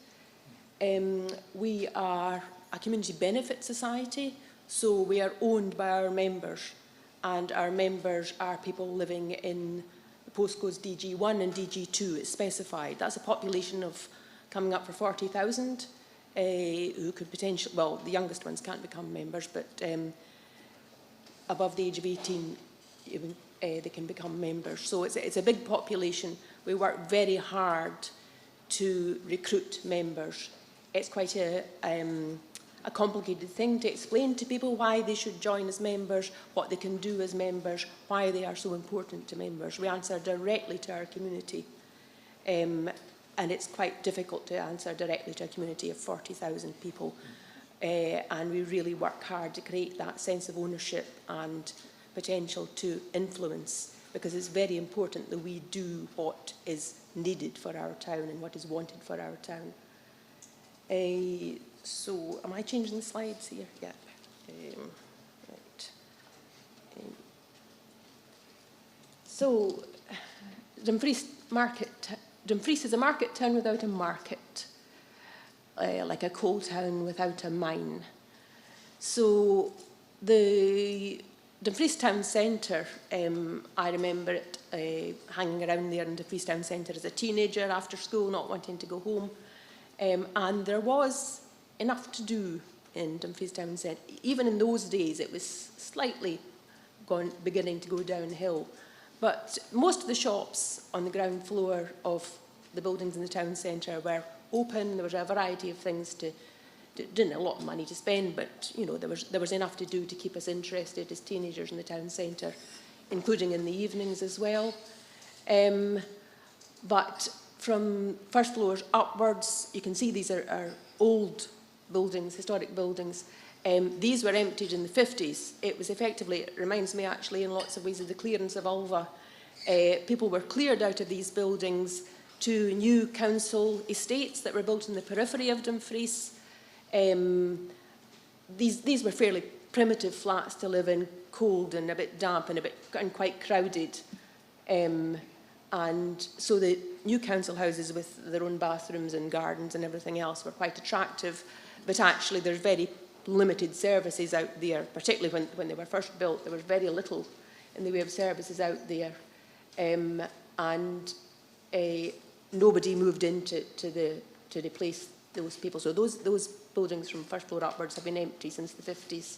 We are a community benefit society, so we are owned by our members. And our members are people living in the postcodes DG1 and DG2, it's specified. That's a population of coming up for 40,000 who could potentially, well, the youngest ones can't become members, but above the age of 18, they can become members. So it's a big population. We work very hard to recruit members. It's quite a complicated thing to explain to people why they should join as members, what they can do as members, why they are so important to members. We answer directly to our community, and it's quite difficult to answer directly to a community of 40,000 people. And we really work hard to create that sense of ownership and potential to influence, because it's very important that we do what is needed for our town and what is wanted for our town. So, am I changing the slides here? Yeah. Right. So, Dumfries is a market town without a market, like a coal town without a mine. So, the Dumfries Town Centre, I remember it hanging around there in Dumfries Town Centre as a teenager after school, not wanting to go home. And there was enough to do in Dumfries Town Centre. Even in those days, it was slightly beginning to go downhill. But most of the shops on the ground floor of the buildings in the town centre were open. There was a variety of things didn't have a lot of money to spend, but you know there was enough to do to keep us interested as teenagers in the town centre, including in the evenings as well. But from first floors upwards, you can see these are old buildings, historic buildings. These were emptied in the 50s. It was effectively, it reminds me actually in lots of ways of the clearance of Ulva People were cleared out of these buildings to new council estates that were built in the periphery of Dumfries. These were fairly primitive flats to live in, cold and a bit damp and quite crowded. And so the new council houses with their own bathrooms and gardens and everything else were quite attractive, but actually there's very limited services out there, particularly when they were first built. There was very little in the way of services out there. Nobody moved into to replace those people. So those buildings from first floor upwards have been empty since the 50s.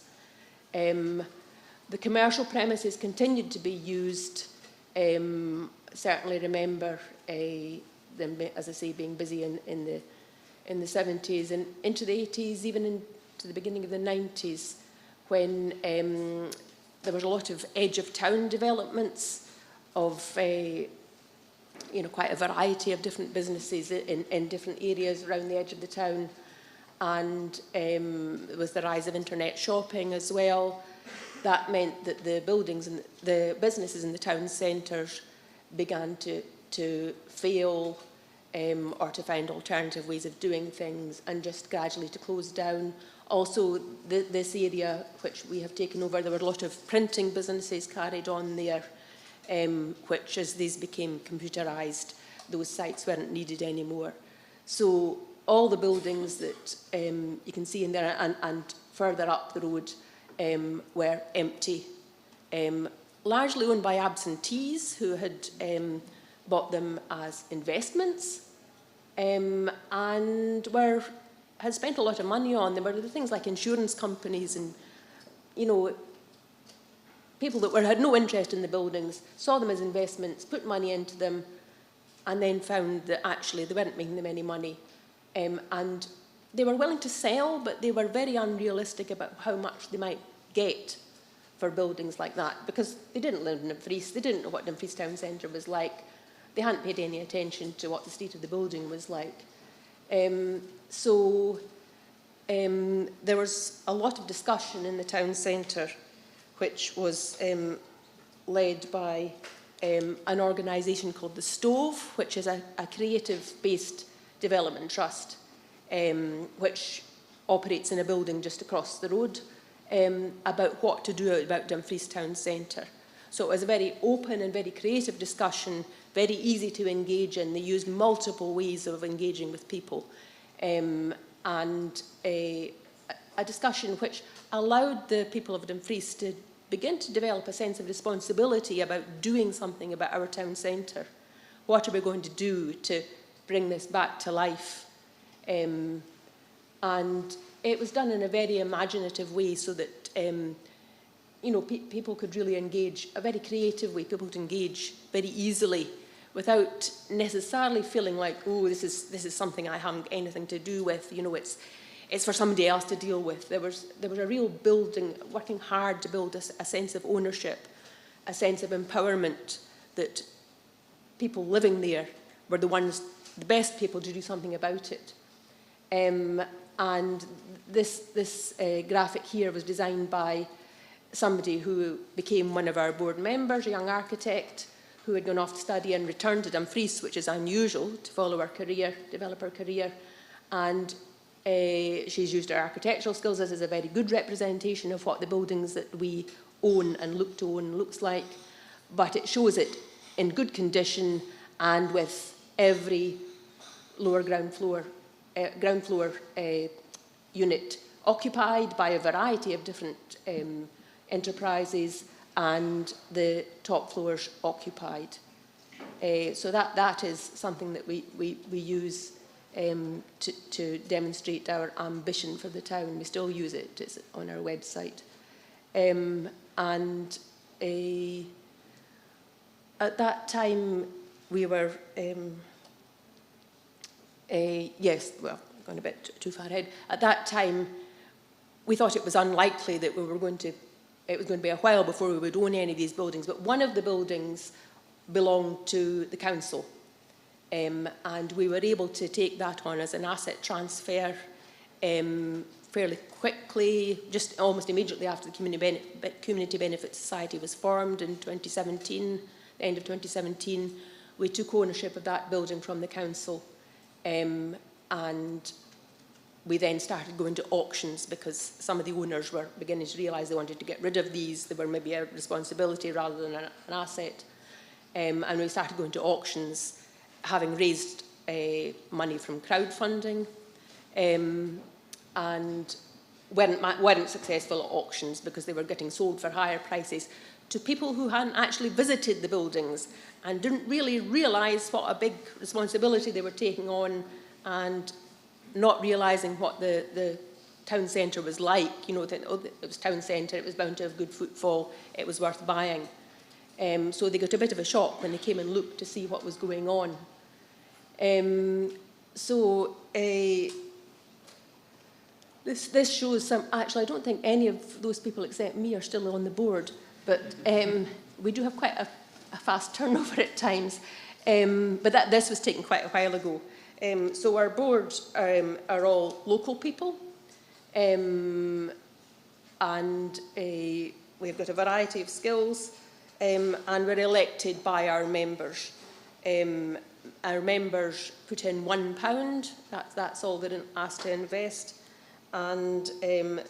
The commercial premises continued to be used. Certainly remember them, as I say, being busy in the 70s and into the 80s, even into the beginning of the 90s, when there was a lot of edge of town developments of quite a variety of different businesses in different areas around the edge of the town, and there was the rise of internet shopping as well. That meant that the buildings and the businesses in the town centres began to fail or to find alternative ways of doing things and just gradually to close down. Also, this area which we have taken over, there were a lot of printing businesses carried on there, which as these became computerised, those sites weren't needed anymore. So all the buildings that you can see in there and further up the road were empty, largely owned by absentees who had bought them as investments and had spent a lot of money on them. There were things like insurance companies and, people that had no interest in the buildings, saw them as investments, put money into them, and then found that actually they weren't making them any money. And they were willing to sell, but they were very unrealistic about how much they might get for buildings like that, because they didn't live in Dumfries, they didn't know what Dumfries Town Centre was like, they hadn't paid any attention to what the state of the building was like. There was a lot of discussion in the town centre, which was led by an organisation called The Stove, which is a creative-based development trust, which operates in a building just across the road, about what to do about Dumfries Town Centre. So it was a very open and very creative discussion, very easy to engage in. They used multiple ways of engaging with people, and a discussion which allowed the people of Dumfries to begin to develop a sense of responsibility about doing something about our town centre. What are we going to do to bring this back to life? And it was done in a very imaginative way so that people could really engage, a very creative way, people to engage very easily without necessarily feeling like, oh, this is something I haven't anything to do with, it's for somebody else to deal with. There was a real working hard to build a sense of ownership, a sense of empowerment, that people living there were the best people to do something about it. And this graphic here was designed by somebody who became one of our board members, a young architect who had gone off to study and returned to Dumfries, which is unusual, to follow her career, develop her career. And she's used her architectural skills. This is a very good representation of what the buildings that we own and look to own looks like. But it shows it in good condition and with every lower ground floor unit occupied by a variety of different enterprises, and the top floors occupied. So that is something that we use to demonstrate our ambition for the town. We still use it, it's on our website. At that time we were, going a bit too far ahead. At that time, we thought it was unlikely that it was going to be a while before we would own any of these buildings, but one of the buildings belonged to the council, and we were able to take that on as an asset transfer fairly quickly, just almost immediately after the Community Benefit Society was formed in 2017. the end of 2017, we took ownership of that building from the council, and we then started going to auctions because some of the owners were beginning to realise they wanted to get rid of these. They were maybe a responsibility rather than an asset. And we started going to auctions, having raised money from crowdfunding, and weren't successful at auctions because they were getting sold for higher prices to people who hadn't actually visited the buildings and didn't really realise what a big responsibility they were taking on, and not realising what the town centre was like. You know, that it was town centre, it was bound to have good footfall, it was worth buying. So they got a bit of a shock when they came and looked to see what was going on. This shows some, actually I don't think any of those people except me are still on the board, but we do have quite a fast turnover at times. But this was taken quite a while ago. So our board are all local people, and we've got a variety of skills, and we're elected by our members. Our members put in £1, that's all they're asked to invest, and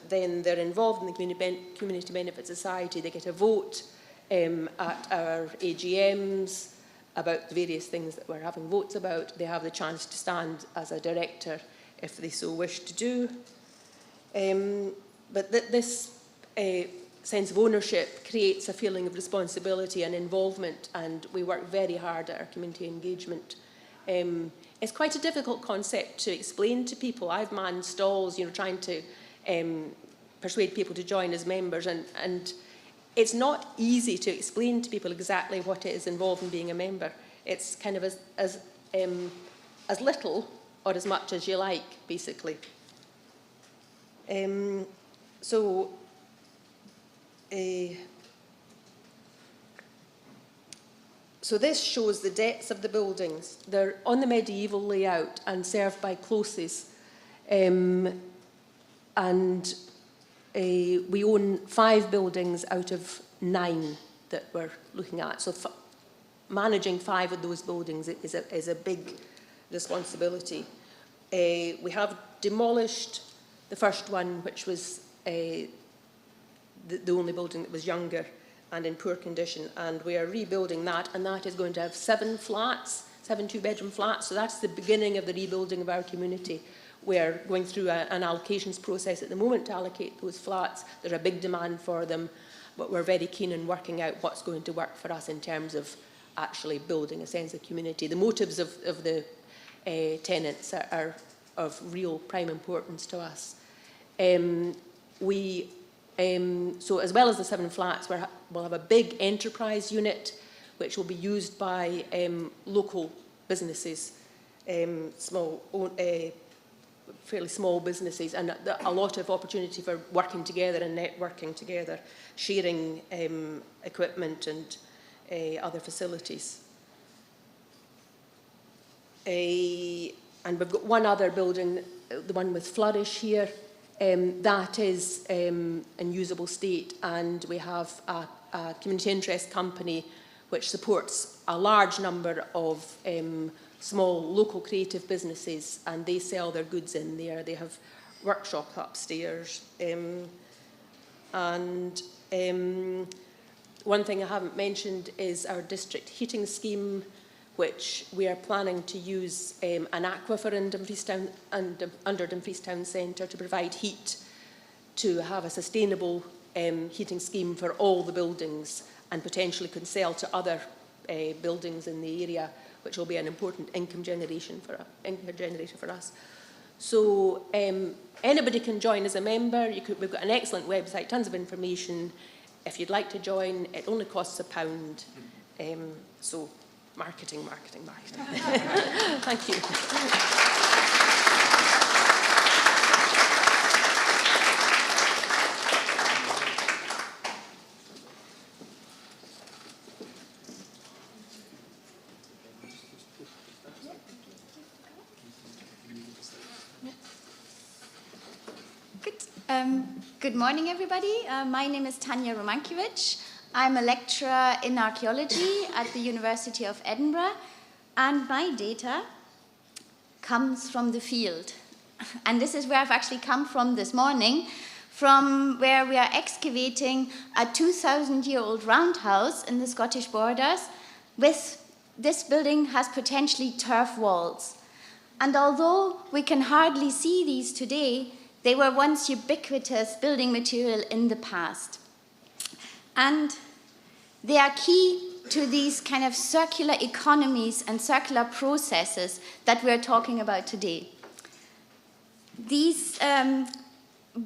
then they're involved in the Community Benefit Society. They get a vote at our AGMs about the various things that we're having votes about. They have the chance to stand as a director if they so wish to do. But this sense of ownership creates a feeling of responsibility and involvement, and we work very hard at our community engagement. It's quite a difficult concept to explain to people. I've manned stalls, you know, trying to persuade people to join as members, and it's not easy to explain to people exactly what it is involved in being a member. It's kind of as little or as much as you like, basically. So this shows the depths of the buildings. They're on the medieval layout and served by closes. We own 5 buildings out of 9 that we're looking at. So managing 5 of those buildings is a big responsibility. We have demolished the first one, which was the only building that was younger and in poor condition, and we are rebuilding that, and that is going to have 7 flats, 7 two-bedroom flats. So that's the beginning of the rebuilding of our community. We're going through an allocations process at the moment to allocate those flats. There's a big demand for them, but we're very keen on working out what's going to work for us in terms of actually building a sense of community. The motives of the tenants are of real prime importance to us. So as well as the 7 flats, we'll have a big enterprise unit which will be used by local businesses, fairly small businesses, and a lot of opportunity for working together and networking together, sharing equipment and other facilities. And we've got one other building, the one with Flourish here, that is in usable state, and we have a community interest company which supports a large number of small local creative businesses, and they sell their goods in there. They have workshops upstairs. One thing I haven't mentioned is our district heating scheme, which we are planning to use an aquifer in Dumfries Town, under Dumfries Town Centre to provide heat, to have a sustainable heating scheme for all the buildings, and potentially can sell to other buildings in the area, which will be an important income generator for us. So anybody can join as a member. We've got an excellent website, tons of information. If you'd like to join, it only costs £1. So marketing. Thank you. Good morning, everybody. My name is Tanya Romankiewicz. I'm a lecturer in archaeology at the University of Edinburgh, and my data comes from the field. And this is where I've actually come from this morning, from where we are excavating a 2,000-year-old roundhouse in the Scottish borders. This building has potentially turf walls. And although we can hardly see these today, they were once ubiquitous building material in the past. And they are key to these kind of circular economies and circular processes that we're talking about today. These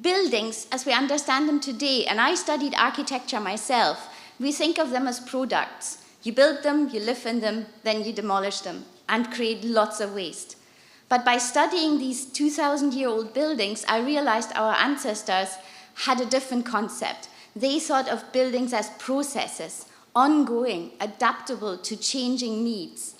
buildings, as we understand them today, and I studied architecture myself, we think of them as products. You build them, you live in them, then you demolish them and create lots of waste. But by studying these 2,000-year-old buildings, I realized our ancestors had a different concept. They thought of buildings as processes, ongoing, adaptable to changing needs.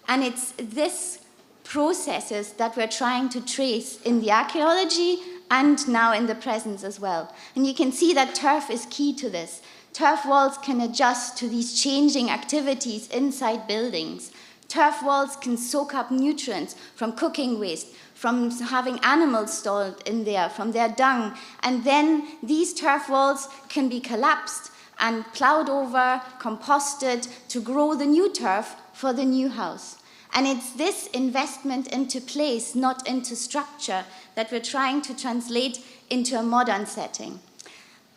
And it's this processes that we're trying to trace in the archaeology and now in the present as well. And you can see that turf is key to this. Turf walls can adjust to these changing activities inside buildings. Turf walls can soak up nutrients from cooking waste, from having animals stored in there, from their dung. And then these turf walls can be collapsed and plowed over, composted to grow the new turf for the new house. And it's this investment into place, not into structure, that we're trying to translate into a modern setting.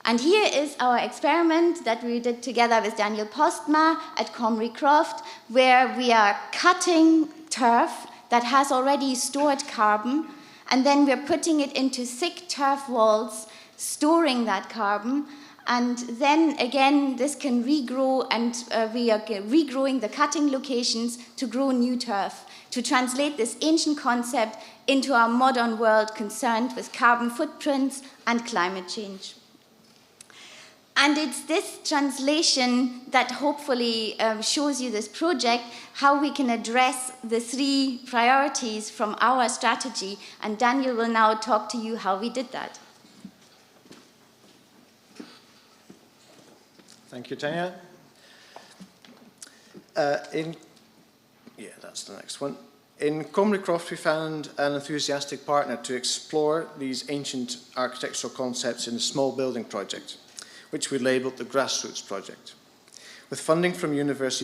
And here is our experiment that we did together with Daniel Postma at Comrie Croft, where we are cutting turf that has already stored carbon, and then we're putting it into thick turf walls, storing that carbon, and then again this can regrow, and we are regrowing the cutting locations to grow new turf, to translate this ancient concept into our modern world concerned with carbon footprints and climate change. And it's this translation that hopefully shows you this project, how we can address the 3 priorities from our strategy. And Daniel will now talk to you how we did that. Thank you, Tanya. That's the next one. In Comrie Croft, we found an enthusiastic partner to explore these ancient architectural concepts in a small building project, which we labelled the Grassroots Project. With funding from university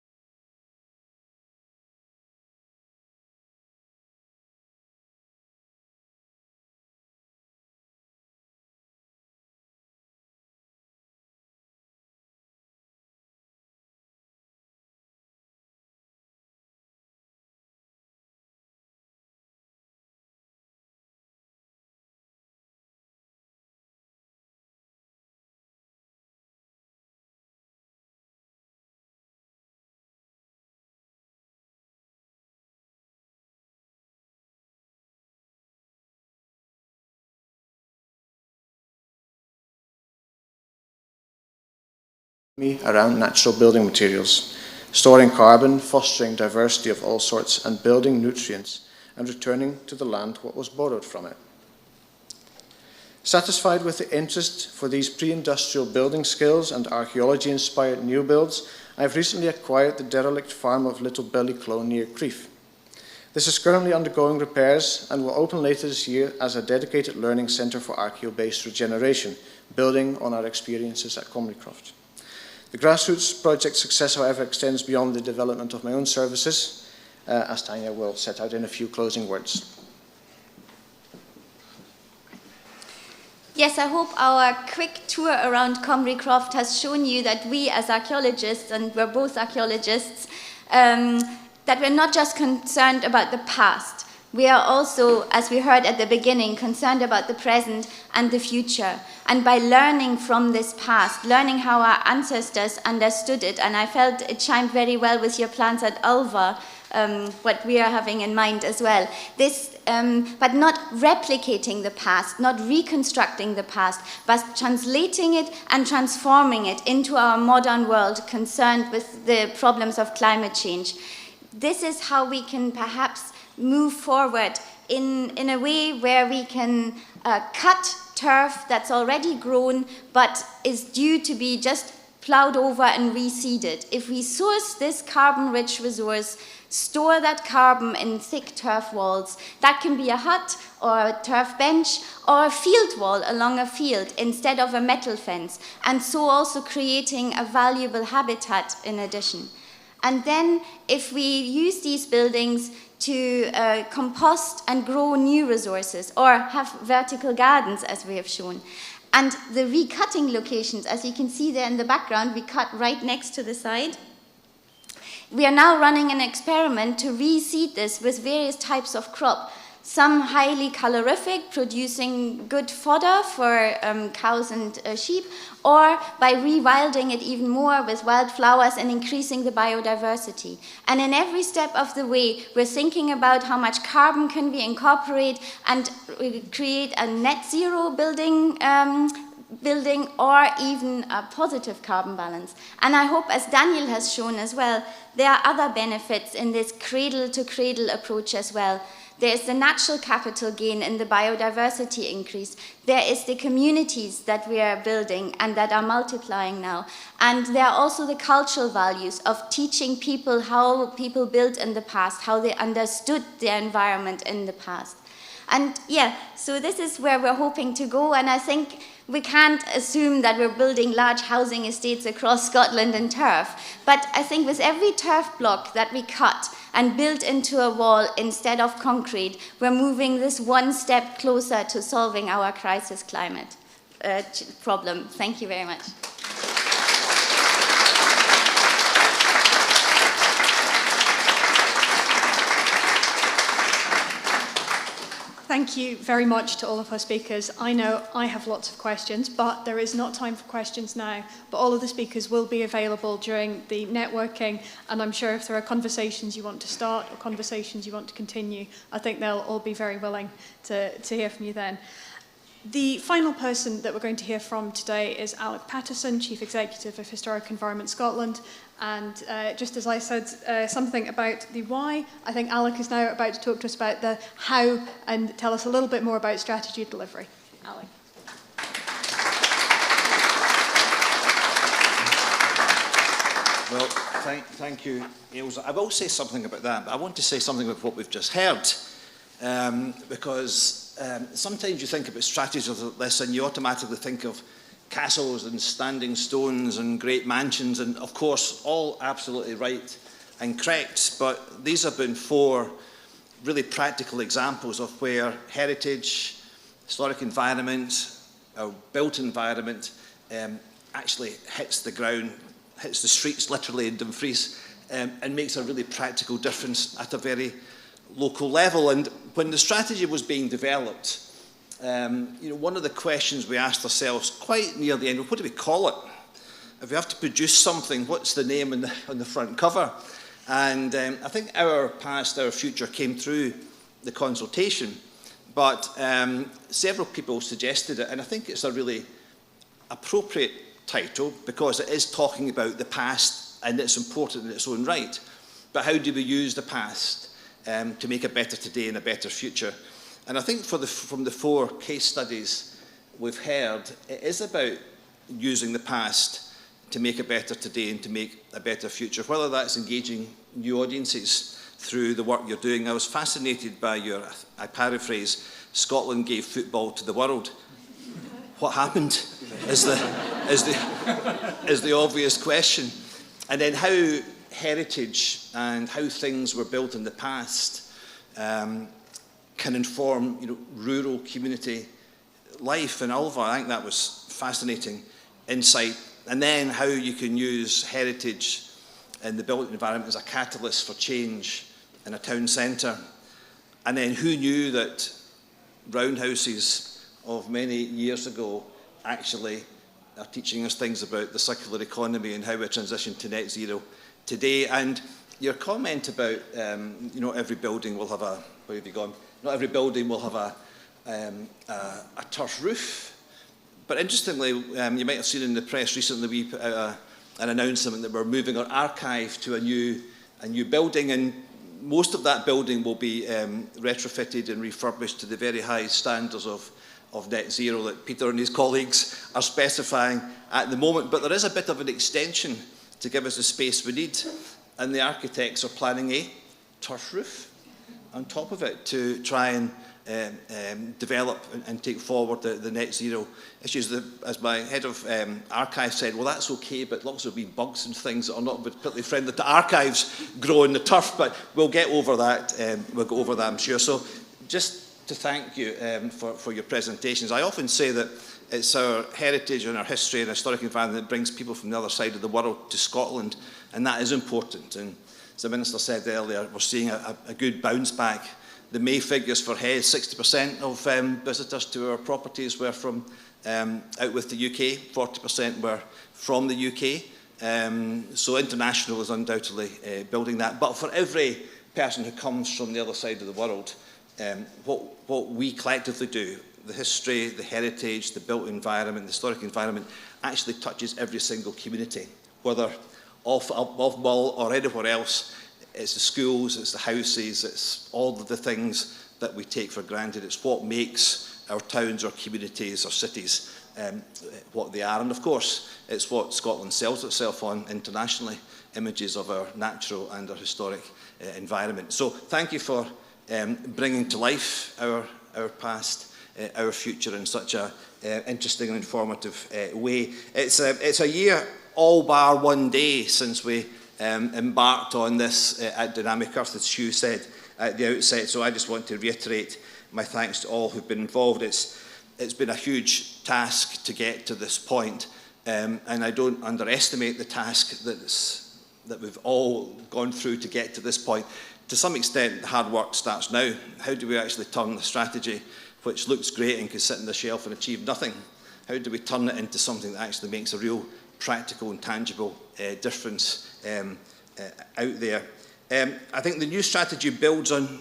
around natural building materials, storing carbon, fostering diversity of all sorts, and building nutrients, and returning to the land what was borrowed from it. Satisfied with the interest for these pre-industrial building skills and archaeology-inspired new builds, I have recently acquired the derelict farm of Little Ballyclough near Crieff. This is currently undergoing repairs and will open later this year as a dedicated learning centre for archaeo-based regeneration, building on our experiences at Comrie Croft. The Grassroots Project's success, however, extends beyond the development of my own services, as Tanya will set out in a few closing words. Yes, I hope our quick tour around Comrie Croft has shown you that we as archaeologists, and we're both archaeologists, that we're not just concerned about the past. We are also, as we heard at the beginning, concerned about the present and the future. And by learning from this past, learning how our ancestors understood it, and I felt it chimed very well with your plans at Ulva, what we are having in mind as well. But not replicating the past, not reconstructing the past, but translating it and transforming it into our modern world concerned with the problems of climate change. This is how we can perhaps move forward in a way where we can cut turf that's already grown but is due to be just plowed over and reseeded. If we source this carbon-rich resource, store that carbon in thick turf walls, that can be a hut or a turf bench or a field wall along a field instead of a metal fence, and so also creating a valuable habitat in addition. And then if we use these buildings to compost and grow new resources or have vertical gardens, as we have shown. And the recutting locations, as you can see there in the background, we cut right next to the side. We are now running an experiment to reseed this with various types of crop. Some highly calorific, producing good fodder for cows and sheep, or by rewilding it even more with wildflowers and increasing the biodiversity. And in every step of the way, we're thinking about how much carbon can we incorporate and create a net zero building or even a positive carbon balance. And I hope, as Daniel has shown as well, there are other benefits in this cradle-to-cradle approach as well. There is the natural capital gain in the biodiversity increase. There is the communities that we are building and that are multiplying now. And there are also the cultural values of teaching people how people built in the past, how they understood their environment in the past. And yeah, so this is where we're hoping to go. And I think we can't assume that we're building large housing estates across Scotland in turf. But I think with every turf block that we cut and build into a wall instead of concrete, we're moving this one step closer to solving our crisis climate problem. Thank you very much. Thank you very much to all of our speakers. I know I have lots of questions, but there is not time for questions now. But all of the speakers will be available during the networking, and I'm sure if there are conversations you want to start or conversations you want to continue, I think they'll all be very willing to hear from you then. The final person that we're going to hear from today is Alec Patterson, Chief Executive of Historic Environment Scotland. And just as I said something about the why, I think Alec is now about to talk to us about the how and tell us a little bit more about strategy delivery. Alec. Well, thank you, Ailsa. I will say something about that, but I want to say something about what we've just heard. Because sometimes you think about strategies of this and you automatically think of castles and standing stones and great mansions, and of course all absolutely right and correct, but these have been 4 really practical examples of where heritage, historic environment, or built environment actually hits the ground, hits the streets literally in Dumfries, and makes a really practical difference at a very local level. And when the strategy was being developed, one of the questions we asked ourselves quite near the end, what do we call it? If we have to produce something, what's the name on the front cover? And I think Our Past, Our Future came through the consultation, but several people suggested it, and I think it's a really appropriate title because it is talking about the past and it's important in its own right. But how do we use the past to make a better today and a better future? And I think from the 4 case studies we've heard, it is about using the past to make a better today and to make a better future, whether that's engaging new audiences through the work you're doing. I was fascinated by I paraphrase, Scotland gave football to the world. What happened is the obvious question. And then how heritage and how things were built in the past can inform rural community life in Ulva. I think that was fascinating insight. And then how you can use heritage in the built environment as a catalyst for change in a town centre. And then who knew that roundhouses of many years ago actually are teaching us things about the circular economy and how we transition to net zero today. And your comment about every building will have a, where have you gone? Not every building will have a turf roof. But interestingly, you might have seen in the press recently we put out an announcement that we're moving our archive to a new building, and most of that building will be retrofitted and refurbished to the very high standards of net zero that Peter and his colleagues are specifying. at the moment, but there is a bit of an extension to give us the space we need, and the architects are planning a turf roof on top of it to try and develop and take forward the net zero issues. As my head of archives said, well, that's okay, but lots of wee bugs and things that are not particularly friendly to archives grow in the turf, but we'll get over that. We'll go over that, I'm sure. So just to thank you for your presentations. I often say that it's our heritage and our history and historic environment that brings people from the other side of the world to Scotland, and that is important. And as the Minister said earlier, we're seeing a good bounce back. The May figures for Hez, 60% of visitors to our properties were from out with the UK, 40% were from the UK. So international is undoubtedly building that. But for every person who comes from the other side of the world, what we collectively do, the history, the heritage, the built environment, the historic environment, actually touches every single community, whether off Mull or anywhere else. It's the schools, it's the houses, it's all of the things that we take for granted. It's what makes our towns, our communities, our cities what they are. And of course, it's what Scotland sells itself on internationally, images of our natural and our historic environment. So thank you for bringing to life our past, our future in such a interesting and informative way. It's a year, all bar one day, since we embarked on this at Dynamic Earth, as Hugh said at the outset. So I just want to reiterate my thanks to all who've been involved. It's been a huge task to get to this point, and I don't underestimate the task that we've all gone through to get to this point. To some extent, the hard work starts now. How do we actually turn the strategy, which looks great and could sit on the shelf and achieve nothing? How do we turn it into something that actually makes a real practical and tangible difference out there? I think the new strategy builds on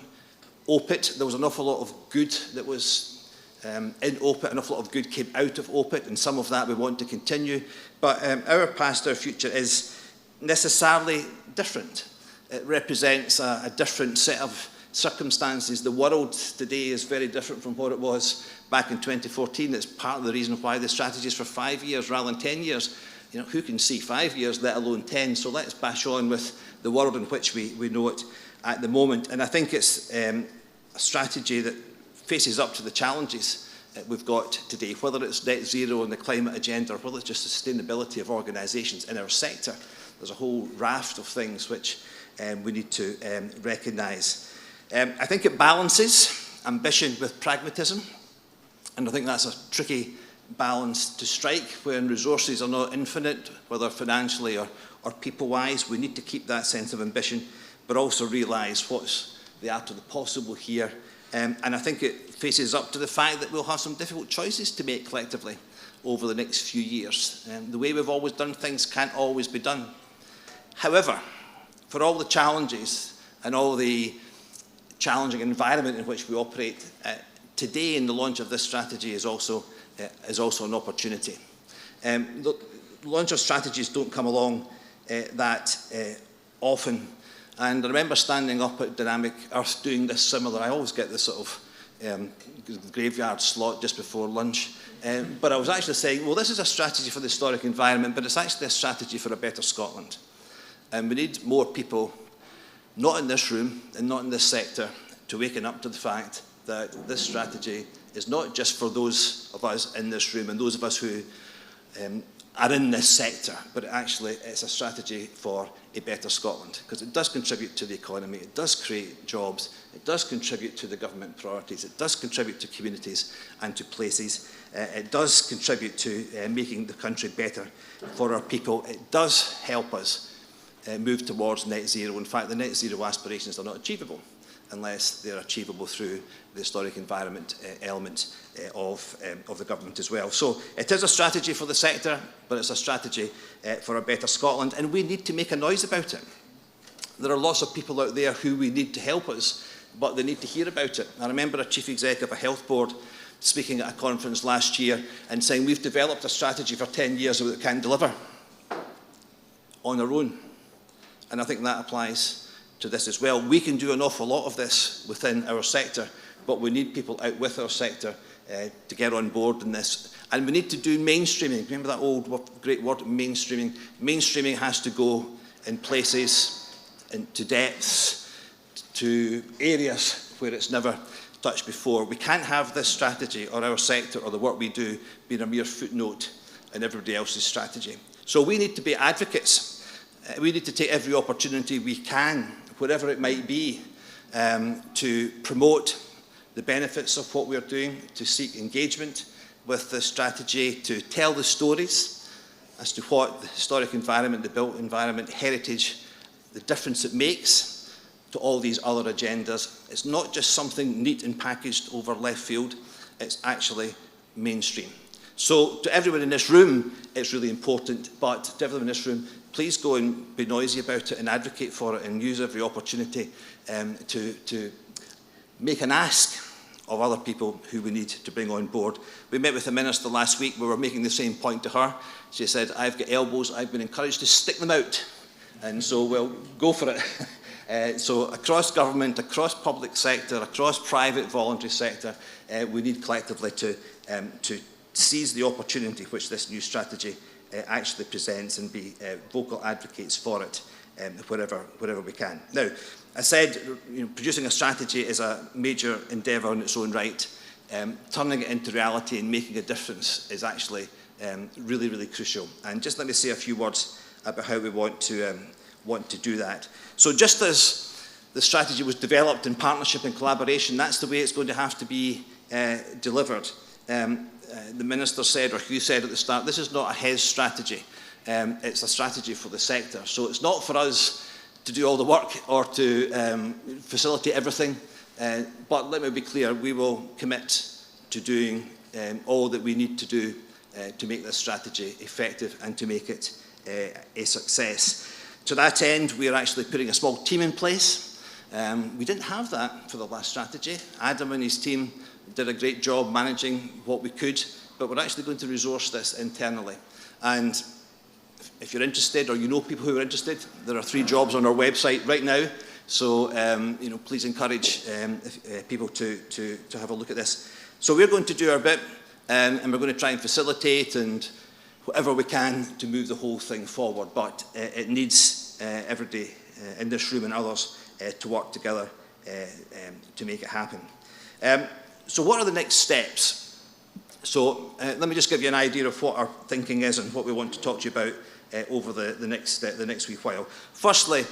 OPIT. There was an awful lot of good that was in OPIT, an awful lot of good came out of OPIT, and some of that we want to continue. But our past, our future is necessarily different. It represents a different set of circumstances. The world today is very different from what it was back in 2014. It's part of the reason why the strategy is for 5 years rather than 10 years. You know, who can see 5 years, let alone 10? So let's bash on with the world in which we know it at the moment. And I think it's a strategy that faces up to the challenges we've got today, whether it's net zero and the climate agenda, or whether it's just sustainability of organisations in our sector. There's a whole raft of things which we need to recognise. I think it balances ambition with pragmatism, and I think that's a tricky balance to strike when resources are not infinite, whether financially or people-wise. We need to keep that sense of ambition, but also realise what's the art of the possible here. And I think it faces up to the fact that we'll have some difficult choices to make collectively over the next few years. The way we've always done things can't always be done. However, for all the challenges and all the challenging environment in which we operate, today in the launch of this strategy is also an opportunity. The launch of strategies don't come along that often. And I remember standing up at Dynamic Earth doing this similar. I always get this sort of graveyard slot just before lunch. But I was actually saying, well, this is a strategy for the historic environment, but it's actually a strategy for a better Scotland. And we need more people, not in this room and not in this sector, to waken up to the fact that this strategy is not just for those of us in this room and those of us who are in this sector, but actually it's a strategy for a better Scotland, because it does contribute to the economy, it does create jobs, it does contribute to the government priorities, it does contribute to communities and to places, it does contribute to making the country better for our people, it does help us move towards net zero. In fact, the net zero aspirations are not achievable unless they're achievable through the historic environment element of the government as well. So it is a strategy for the sector, but it's a strategy for a better Scotland, and we need to make a noise about it. There are lots of people out there who we need to help us, but they need to hear about it. I remember a chief exec of a health board speaking at a conference last year and saying, we've developed a strategy for 10 years that we can't deliver on our own. And I think that applies to this as well. We can do an awful lot of this within our sector, but we need people out with our sector to get on board in this. And we need to do mainstreaming. Remember that old great word, mainstreaming? Mainstreaming has to go in places, into depths, to areas where it's never touched before. We can't have this strategy or our sector or the work we do being a mere footnote in everybody else's strategy. So we need to be advocates. We need to take every opportunity we can, whatever it might be, to promote the benefits of what we're doing, to seek engagement with the strategy, to tell the stories as to what the historic environment, the built environment, heritage, the difference it makes to all these other agendas. It's not just something neat and packaged over left field, it's actually mainstream. So to everyone in this room, it's really important, but to everyone in this room, please go and be noisy about it and advocate for it and use every opportunity to make an ask of other people who we need to bring on board. We met with the Minister last week. We were making the same point to her. She said, I've got elbows, I've been encouraged to stick them out. And so we'll go for it. So across government, across public sector, across private voluntary sector, we need collectively to seize the opportunity which this new strategy actually presents and be vocal advocates for it wherever we can. Now, I said, producing a strategy is a major endeavour in its own right. Turning it into reality and making a difference is actually really, really crucial. And just let me say a few words about how we want to do that. So just as the strategy was developed in partnership and collaboration, that's the way it's going to have to be delivered. The Minister said, or Hugh said at the start, this is not a HES strategy. It's a strategy for the sector. So it's not for us to do all the work or to facilitate everything. But let me be clear, we will commit to doing all that we need to do to make this strategy effective and to make it a success. To that end, we are actually putting a small team in place. We didn't have that for the last strategy. Adam and his team did a great job managing what we could, but we're actually going to resource this internally. And if you're interested or you know people who are interested, there are 3 jobs on our website right now. So please encourage people to have a look at this. So we're going to do our bit, and we're going to try and facilitate and whatever we can to move the whole thing forward. But it needs everybody in this room and others to work together to make it happen. So what are the next steps? So let me just give you an idea of what our thinking is and what we want to talk to you about over the next wee while. Firstly,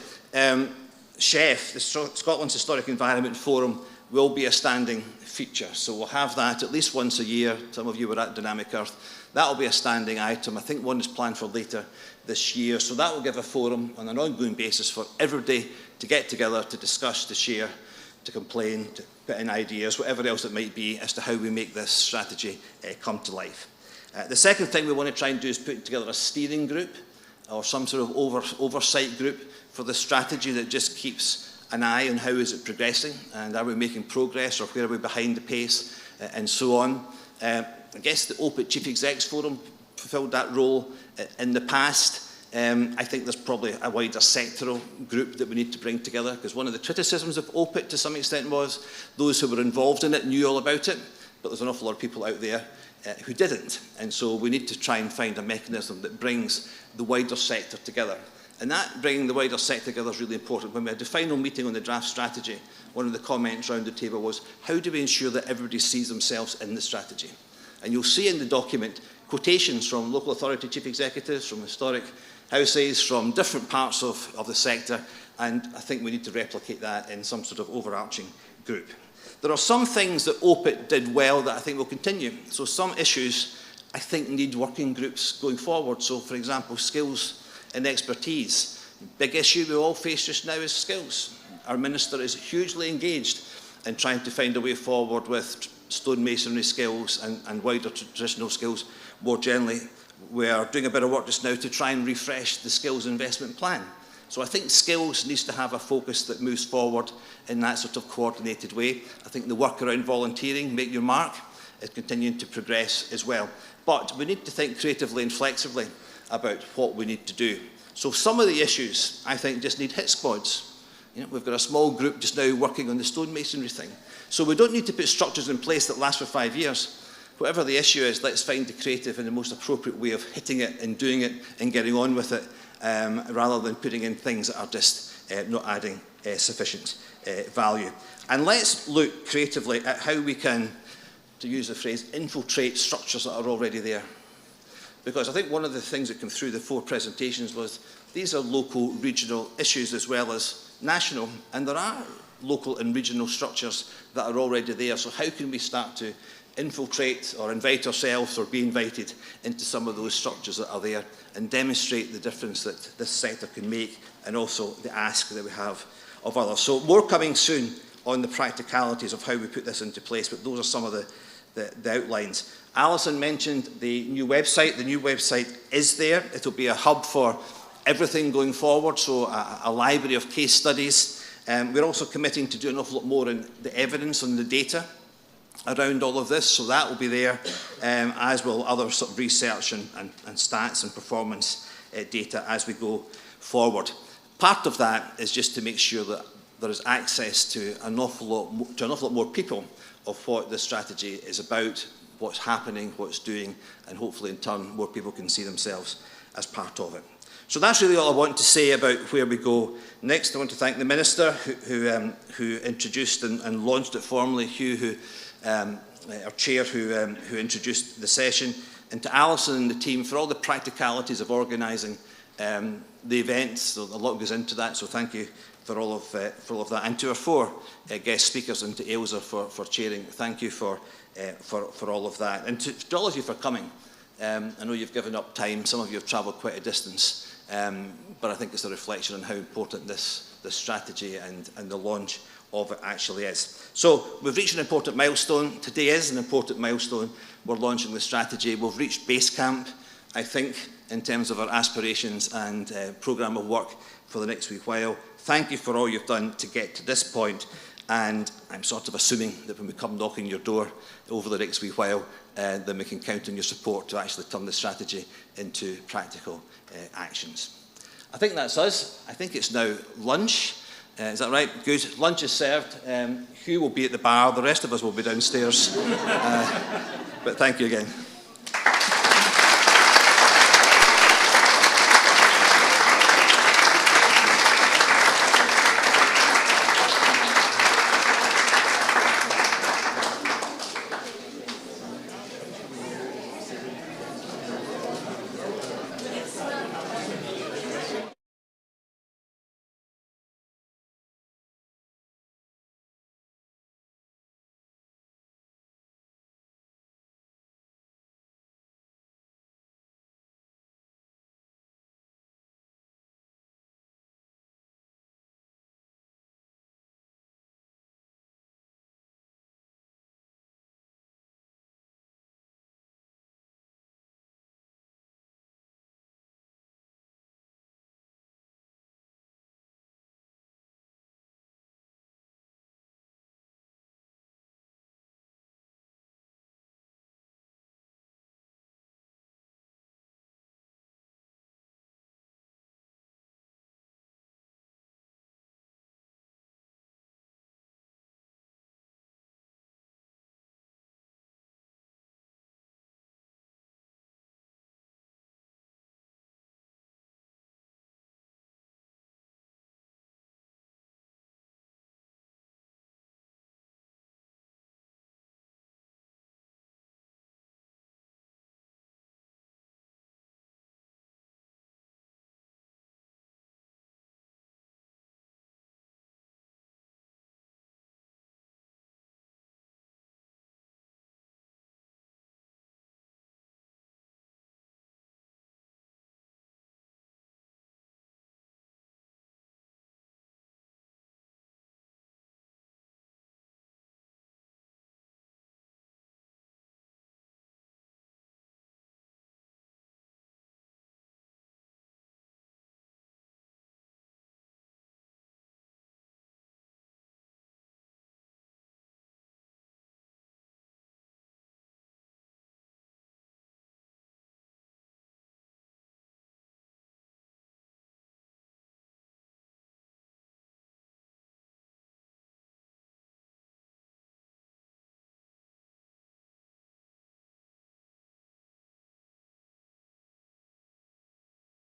SHEF, the Scotland's Historic Environment Forum, will be a standing feature. So we'll have that at least once a year. Some of you were at Dynamic Earth. That will be a standing item. I think one is planned for later this year. So that will give a forum on an ongoing basis for everybody to get together, to discuss, to share, to complain, to put in ideas, whatever else it might be, as to how we make this strategy come to life. The second thing we want to try and do is put together a steering group or some sort of oversight group for the strategy that just keeps an eye on how is it progressing and are we making progress or where are we behind the pace and so on. I guess the OPIT Chief Execs Forum fulfilled that role in the past. I think there's probably a wider sectoral group that we need to bring together, because one of the criticisms of OPIT to some extent was those who were involved in it knew all about it, but there's an awful lot of people out there who didn't. And so we need to try and find a mechanism that brings the wider sector together. And that bringing the wider sector together is really important. When we had the final meeting on the draft strategy, one of the comments around the table was, how do we ensure that everybody sees themselves in the strategy? And you'll see in the document quotations from local authority chief executives, from historic houses, from different parts of the sector, and I think we need to replicate that in some sort of overarching group. There are some things that OPIT did well that I think will continue. So some issues I think need working groups going forward. So for example, skills and expertise. Big issue we all face just now is skills. Our Minister is hugely engaged in trying to find a way forward with stonemasonry skills and wider traditional skills more generally. We are doing a bit of work just now to try and refresh the skills investment plan. So I think skills needs to have a focus that moves forward in that sort of coordinated way. I think the work around volunteering, make your mark, is continuing to progress as well. But we need to think creatively and flexibly about what we need to do. So some of the issues, I think, just need hit squads. We've got a small group just now working on the stonemasonry thing. So we don't need to put structures in place that last for 5 years. whatever the issue is, let's find the creative and the most appropriate way of hitting it and doing it and getting on with it, rather than putting in things that are just not adding sufficient value. And let's look creatively at how we can, to use the phrase, infiltrate structures that are already there. Because I think one of the things that came through the 4 presentations was these are local, regional issues as well as national, and there are local and regional structures that are already there. So how can we start to infiltrate or invite ourselves or be invited into some of those structures that are there and demonstrate the difference that this sector can make, and also the ask that we have of others. So more coming soon on the practicalities of how we put this into place, but those are some of the outlines. Alison mentioned the new website. The new website is there. It'll be a hub for everything going forward, so a library of case studies. We're also committing to do an awful lot more in the evidence and the data around all of this, so that will be there, as will other sort of research and stats and performance data as we go forward. Part of that is just to make sure that there is access to an awful lot more people of what the strategy is about, what's happening, what's doing, and hopefully in turn more people can see themselves as part of it. So that's really all I want to say about where we go next. I want to thank the Minister who introduced and launched it formally, Hugh, our Chair, who introduced the session, and to Alison and the team for all the practicalities of organising the events. So a lot goes into that, so thank you for all of that. And to our 4 guest speakers, and to Ailsa for chairing, thank you for all of that. And to all of you for coming. I know you've given up time, some of you have travelled quite a distance, but I think it's a reflection on how important this strategy and the launch of it actually is. So we've reached an important milestone. Today is an important milestone. We're launching the strategy. We've reached base camp, I think, in terms of our aspirations and programme of work for the next wee while. Thank you for all you've done to get to this point, and I'm sort of assuming that when we come knocking your door over the next wee while, then we can count on your support to actually turn the strategy into practical actions. I think that's us. I think it's now lunch. Is that right? Good. Lunch is served. Hugh will be at the bar. The rest of us will be downstairs. But thank you again.